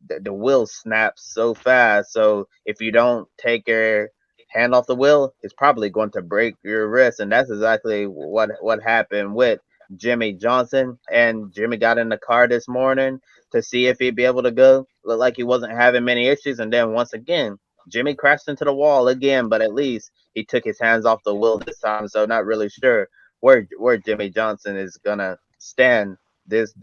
the wheel snaps so fast. So if you don't take your hand off the wheel, it's probably going to break your wrist, and that's exactly what happened with Jimmy Johnson. And Jimmy got in the car this morning to see if he'd be able to go. Looked like he wasn't having many issues. And then once again, Jimmy crashed into the wall again, but at least he took his hands off the wheel this time. So not really sure where Jimmy Johnson is gonna stand this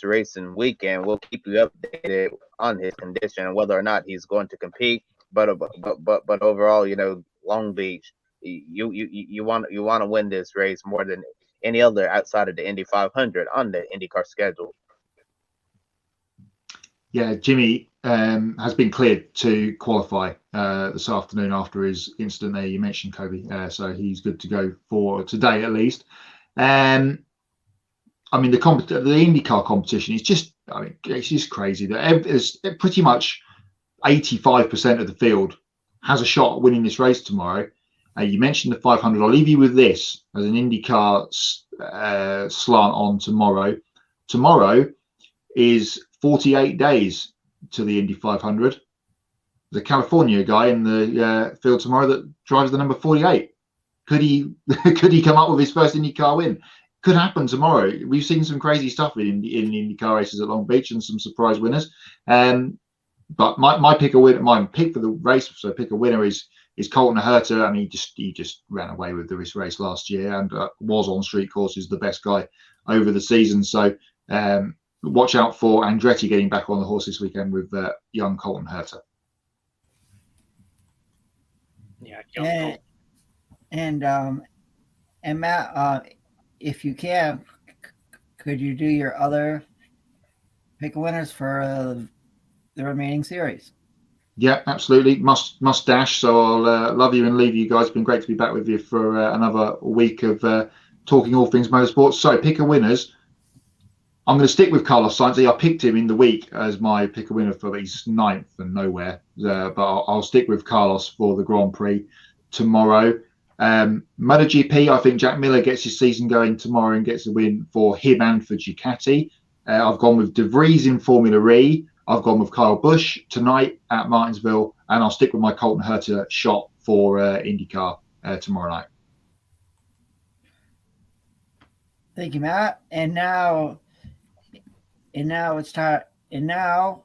racing weekend. We'll keep you updated on his condition and whether or not he's going to compete. But overall, Long Beach, you want to win this race more than any other outside of the Indy 500 on the IndyCar schedule.
Yeah, Jimmy has been cleared to qualify this afternoon after his incident there. You mentioned Kobe, so he's good to go for today at least. I mean, the IndyCar competition is it's just crazy that pretty much 85% of the field has a shot at winning this race tomorrow. You mentioned the 500. I'll leave you with this as an IndyCar slant on tomorrow. Tomorrow is 48 days to the Indy 500. The California guy in the field tomorrow that drives the number 48. Could he come up with his first IndyCar win? Could happen tomorrow. We've seen some crazy stuff in IndyCar races at Long Beach and some surprise winners. But my pick for the race, so pick a winner is Colton Herta. I mean, he just ran away with this race last year and was on street courses the best guy over the season. So watch out for Andretti getting back on the horse this weekend with young Colton Herta.
Yeah, and Matt, if you can, could you do your other pick winners for the remaining series?
Yeah, absolutely. Must dash. So I'll love you and leave you guys. It's been great to be back with you for another week of talking all things motorsports. So pick a winners. I'm going to stick with Carlos Sainz. I picked him in the week as my pick a winner for his 9th and nowhere. But I'll stick with Carlos for the Grand Prix tomorrow. MotoGP, I think Jack Miller gets his season going tomorrow and gets a win for him and for Ducati. I've gone with De Vries in Formula E. I've gone with Kyle Busch tonight at Martinsville, and I'll stick with my Colton Herta shot for IndyCar tomorrow night.
Thank you, Matt. And now it's time. And now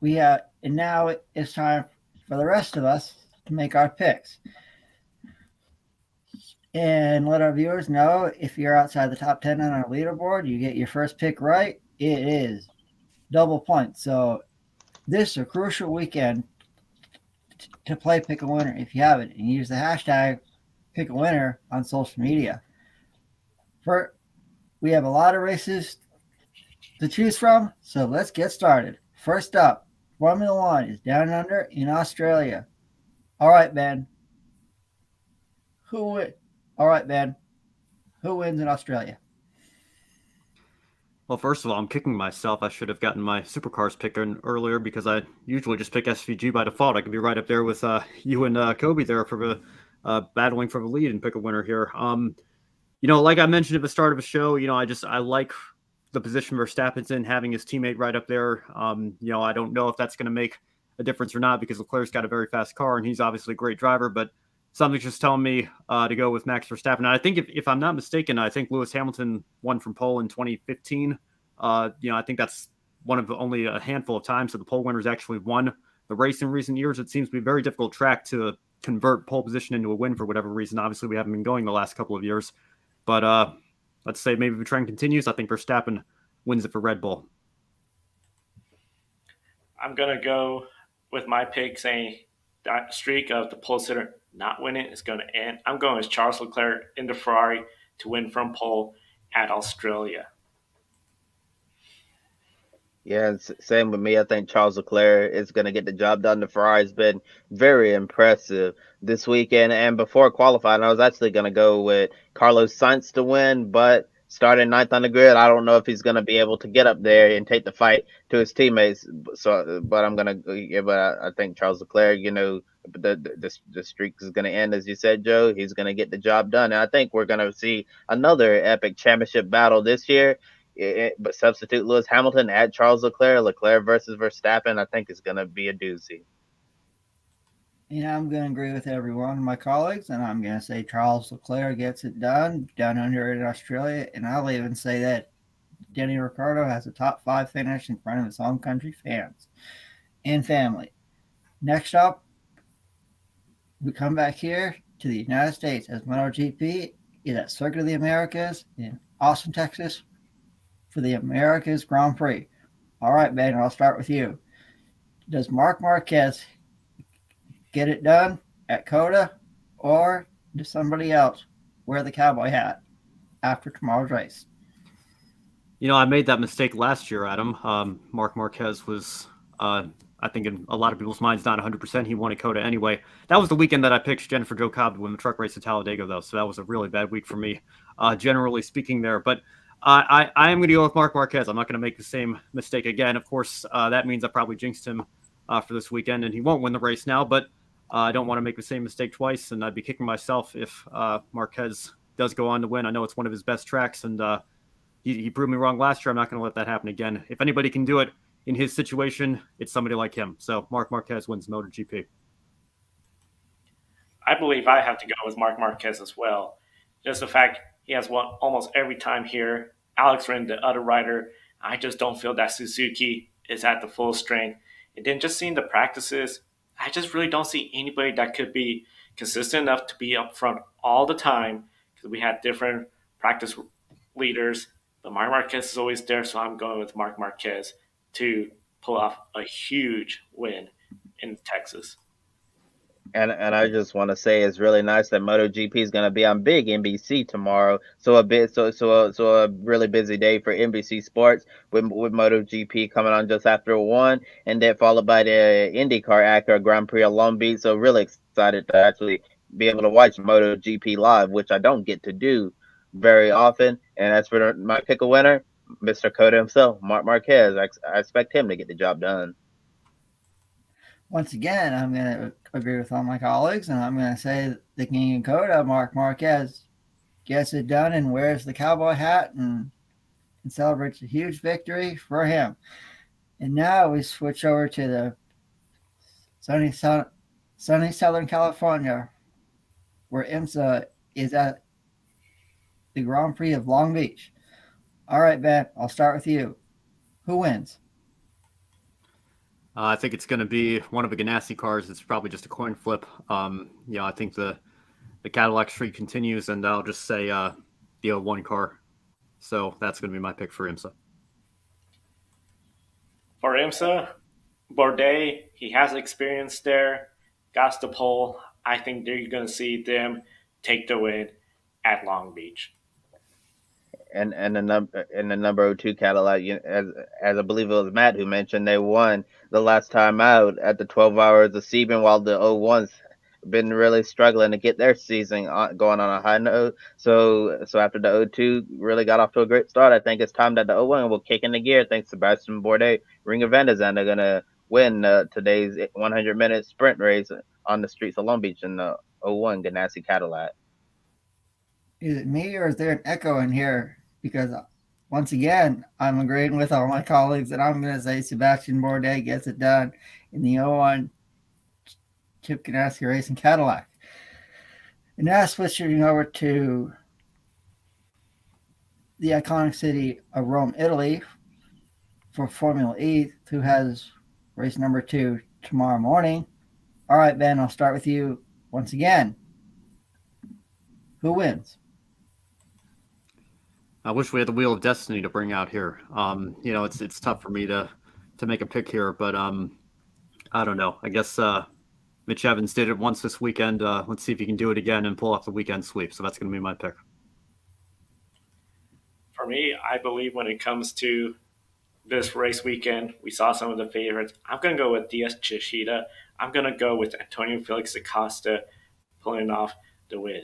it's time for the rest of us to make our picks. And let our viewers know, if you're outside the top 10 on our leaderboard, you get your first pick right. It is double points. So this is a crucial weekend to play pick a winner if you haven't, and use the hashtag pick a winner on social media. We have a lot of races to choose from, so let's get started. First up, Formula One is down under in Australia. All right, Ben. Who wins in Australia?
Well, first of all, I'm kicking myself. I should have gotten my Supercars pick in earlier because I usually just pick SVG by default. I could be right up there with you and Kobe there for battling for the lead and pick a winner here. Like I mentioned at the start of the show, I like the position Verstappen's in, having his teammate right up there. I don't know if that's going to make a difference or not because Leclerc's got a very fast car and he's obviously a great driver, but something's just telling me to go with Max Verstappen. And I think if I'm not mistaken, I think Lewis Hamilton won from pole in 2015. I think that's one of only a handful of times that the pole winners actually won the race in recent years. It seems to be a very difficult track to convert pole position into a win for whatever reason. Obviously, we haven't been going the last couple of years. But let's say maybe the trend continues. I think Verstappen wins it for Red Bull.
I'm going to go with my pick saying that streak of the pole sitter not winning is going to end. I'm going with Charles Leclerc in the Ferrari to win from pole at Australia.
Yeah, same with me. I think Charles Leclerc is going to get the job done. The Ferrari's been very impressive this weekend. And before qualifying, I was actually going to go with Carlos Sainz to win, but starting 9th on the grid, I don't know if he's going to be able to get up there and take the fight to his teammates. So, but I think Charles Leclerc, the streak is going to end, as you said, Joe. He's going to get the job done. And I think we're going to see another epic championship battle this year. But substitute Lewis Hamilton, add Charles Leclerc versus Verstappen, I think is going to be a doozy.
Yeah, I'm going to agree with every one of my colleagues, and I'm going to say Charles Leclerc gets it done down under in Australia, and I'll even say that Danny Ricciardo has a top 5 finish in front of his home country fans and family. Next up, we come back here to the United States as MotoGP is at Circuit of the Americas in Austin, Texas for the Americas Grand Prix. All right, Ben, I'll start with you. Does Marc Marquez get it done at COTA, or does somebody else wear the cowboy hat after tomorrow's race?
You know, I made that mistake last year, Adam. Marc Marquez was, I think, in a lot of people's minds, not 100%. He won at COTA anyway. That was the weekend that I picked Jennifer Jo Cobb to win the truck race at Talladega, though. So that was a really bad week for me, generally speaking there. But I am going to go with Marc Marquez. I'm not going to make the same mistake again. Of course, that means I probably jinxed him for this weekend, and he won't win the race now. But I don't want to make the same mistake twice, and I'd be kicking myself if Marquez does go on to win. I know it's one of his best tracks, and he proved me wrong last year. I'm not going to let that happen again. If anybody can do it in his situation, it's somebody like him. So Marc Marquez wins MotoGP.
I believe I have to go with Marc Marquez as well. Just the fact he has won almost every time here. Alex Rin, the other rider, I just don't feel that Suzuki is at the full strength. And then just seeing the practices, I just really don't see anybody that could be consistent enough to be up front all the time, because we had different practice leaders. But Marc Marquez is always there, so I'm going with Marc Marquez to pull off a huge win in Texas.
And I just want to say it's really nice that MotoGP is going to be on big NBC tomorrow. So a really busy day for NBC Sports with MotoGP coming on just after 1, and then followed by the IndyCar ACURA Grand Prix of Long Beach. So really excited to actually be able to watch MotoGP live, which I don't get to do very often. And as for my pickle winner, Mr. COTA himself, Marc Marquez, I expect him to get the job done.
Once again, I'm going to agree with all my colleagues, and I'm going to say the king of COTA, Marc Marquez, gets it done and wears the cowboy hat and celebrates a huge victory for him. And now we switch over to the sunny Southern California, where IMSA is at the Grand Prix of Long Beach. All right, Ben, I'll start with you. Who wins?
I think it's going to be one of the Ganassi cars. It's probably just a coin flip. I think the Cadillac streak continues, and I'll just say the 01 car. So that's going to be my pick for IMSA.
For IMSA, Bourdais, he has experience there, got the pole. I think you're going to see them take the win at Long Beach.
And the number 02 Cadillac, as I believe it was Matt who mentioned, they won the last time out at the 12 Hours of Sebring, while the 01's been really struggling to get their season going on a high note. So after the 02 really got off to a great start, I think it's time that the 01 will kick into gear. Thanks to Sebastian Bourdais, Ringer van der Zande, they're gonna win today's 100-minute sprint race on the streets of Long Beach in the 01 Ganassi Cadillac.
Is it me, or is there an echo in here? Because once again, I'm agreeing with all my colleagues, and I'm going to say Sebastian Bourdais gets it done in the 01 Chip Ganassi Racing Cadillac. And now switching over to the iconic city of Rome, Italy, for Formula E, who has race number 2 tomorrow morning. All right, Ben, I'll start with you once again. Who wins?
I wish we had the Wheel of Destiny to bring out here. It's tough for me to make a pick here, but I don't know. I guess Mitch Evans did it once this weekend. Let's see if he can do it again and pull off the weekend sweep. So that's going to be my pick.
For me, I believe when it comes to this race weekend, we saw some of the favorites. I'm going to go with Diaz Chishida. I'm going to go with Antonio Felix Acosta pulling off the win.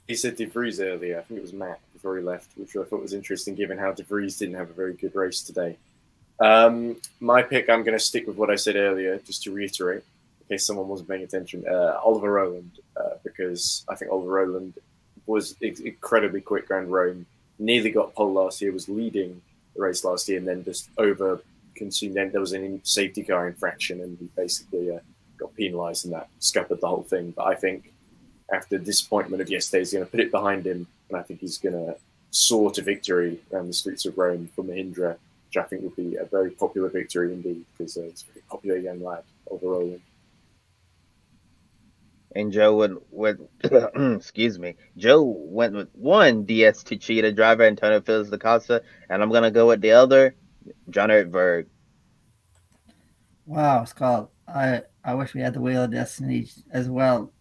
He said De Vries earlier. I think it was Matt before he left, which I thought was interesting given how De Vries didn't have a very good race today. My pick, I'm going to stick with what I said earlier, just to reiterate, in case someone wasn't paying attention. Oliver Rowland, because I think Oliver Rowland was incredibly quick around Rome. Nearly got pole last year, was leading the race last year, and then just consumed. Then there was a safety car infraction, and he basically got penalised, and that scuppered the whole thing. But I think after the disappointment of yesterday, he's going to put it behind him, and I think he's going to soar to victory around the streets of Rome for Mahindra, which I think would be a very popular victory indeed, because he's a very popular young lad overall.
And Joe went excuse me. Joe went with one DS Techeetah driver, Antonio Felix da Costa, and I'm gonna go with the other, John Eric Berg.
Wow, Scott. I wish we had the Wheel of Destiny as well,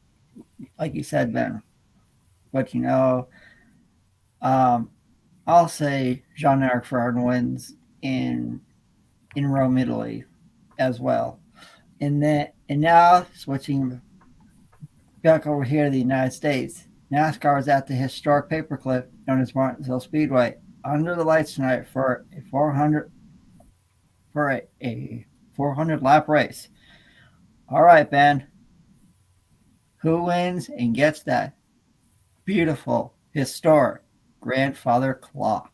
like you said, Ben. But I'll say Jean-Eric Ferrari wins in Rome, Italy, as well. And now switching back over here to the United States, NASCAR is at the historic paperclip known as Martinsville Speedway under the lights tonight for a 400 lap race. All right, Ben. Who wins and gets that beautiful, historic grandfather clock?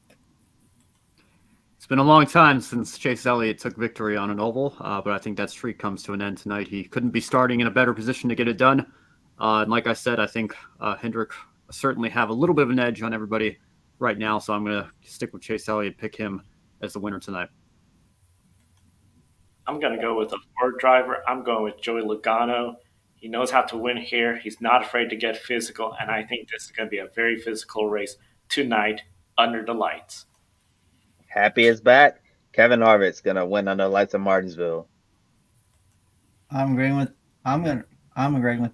It's been a long time since Chase Elliott took victory on an oval, but I think that streak comes to an end tonight. He couldn't be starting in a better position to get it done. And like I said, I think Hendrick certainly have a little bit of an edge on everybody right now, so I'm going to stick with Chase Elliott, pick him as the winner tonight.
I'm going to go with a Ford driver. I'm going with Joey Logano. He knows how to win here. He's not afraid to get physical, and I think this is going to be a very physical race tonight under the lights.
Happy is back. Kevin Harvick's gonna win under the lights of Martinsville.
I'm agreeing with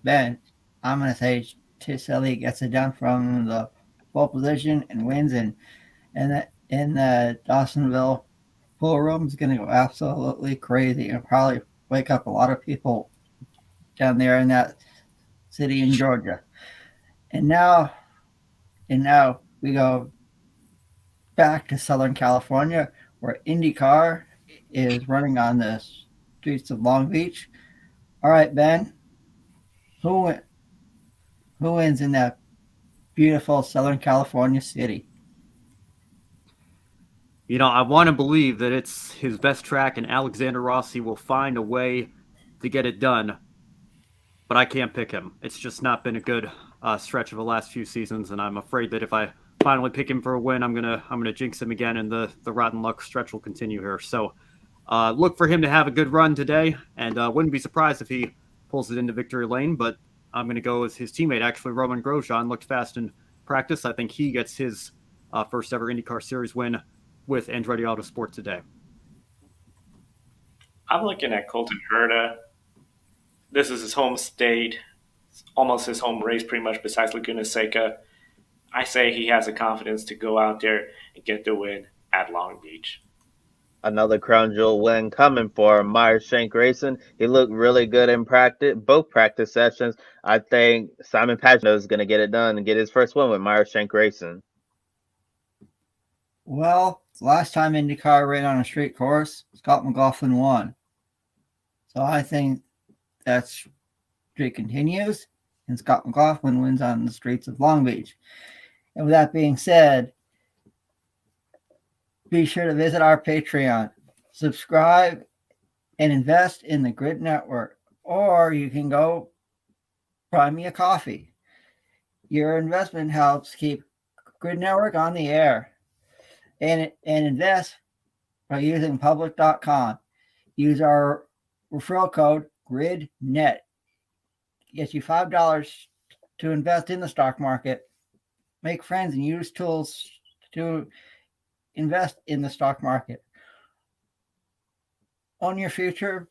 Ben. I'm gonna say Chase Elliott gets it done from the pole position and wins, and the Dawsonville pool room is gonna go absolutely crazy and probably wake up a lot of people down there in that city in Georgia. And now we go back to Southern California, where IndyCar is running on the streets of Long Beach. All right, Ben, who wins in that beautiful Southern California city?
I want to believe that it's his best track and Alexander Rossi will find a way to get it done, but I can't pick him. It's just not been a good stretch of the last few seasons, and I'm afraid that if I finally pick him for a win, I'm gonna jinx him again, and the rotten luck stretch will continue here. So look for him to have a good run today, and wouldn't be surprised if he pulls it into victory lane. But I'm gonna go with his teammate. Actually, Roman Grosjean looked fast in practice. I think he gets his first ever IndyCar Series win with Andretti Autosport today.
I'm looking at Colton Herta. This is his home state, almost his home race, pretty much, besides Laguna Seca. I say he has the confidence to go out there and get the win at Long Beach.
Another crown jewel win coming for Meyer Shank Racing. He looked really good in practice, both practice sessions. I think Simon Pagenaud is going to get it done and get his first win with Meyer Shank Racing.
Well, last time IndyCar ran on a street course, Scott McLaughlin won. So I think that streak continues, and Scott McLaughlin wins on the streets of Long Beach. And with that being said, be sure to visit our Patreon, subscribe, and invest in the Grid Network. Or you can go buy me a coffee. Your investment helps keep Grid Network on the air. And invest by using public.com. Use our referral code GRIDnet. Gets you $5 to invest in the stock market. Make friends and use tools to invest in the stock market. Own your future.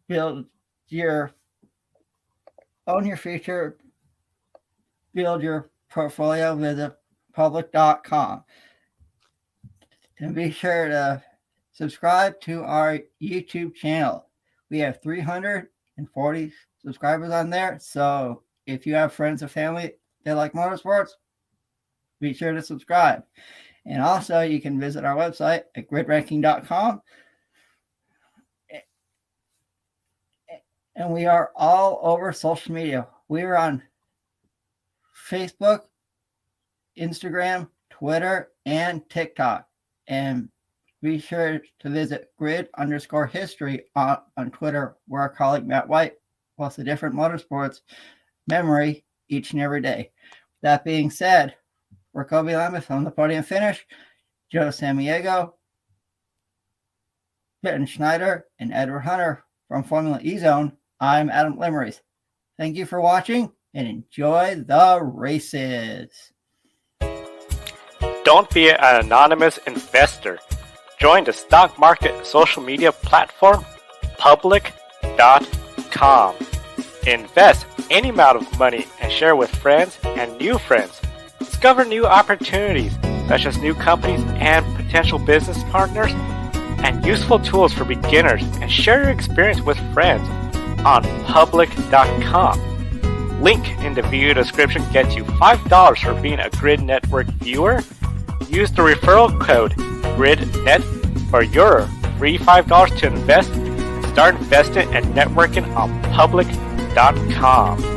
Build your portfolio. Visit public.com. And be sure to subscribe to our YouTube channel. We have 340 subscribers on there. So if you have friends or family that like motorsports, be sure to subscribe. And also, you can visit our website at gridranking.com. And we are all over social media. We are on Facebook, Instagram, Twitter, and TikTok. And Be sure to visit grid_history on Twitter, where our colleague Matt White posts a different motorsports memory each and every day. That being said, for Kobe Lambeth on the podium finish, Joe Samaniego, Ben Schneider, and Edward Hunter from Formula E Zone, I'm Adam Limmeries. Thank you for watching and enjoy the races.
Don't be an anonymous investor. Join the stock market social media platform public.com. Invest any amount of money and share with friends and new friends. Discover new opportunities such as new companies and potential business partners and useful tools for beginners, and share your experience with friends on public.com. Link in the video description gets you $5 for being a Grid Network viewer. Use the referral code GRIDnet for your free $5 to invest. Start investing and networking on public.com.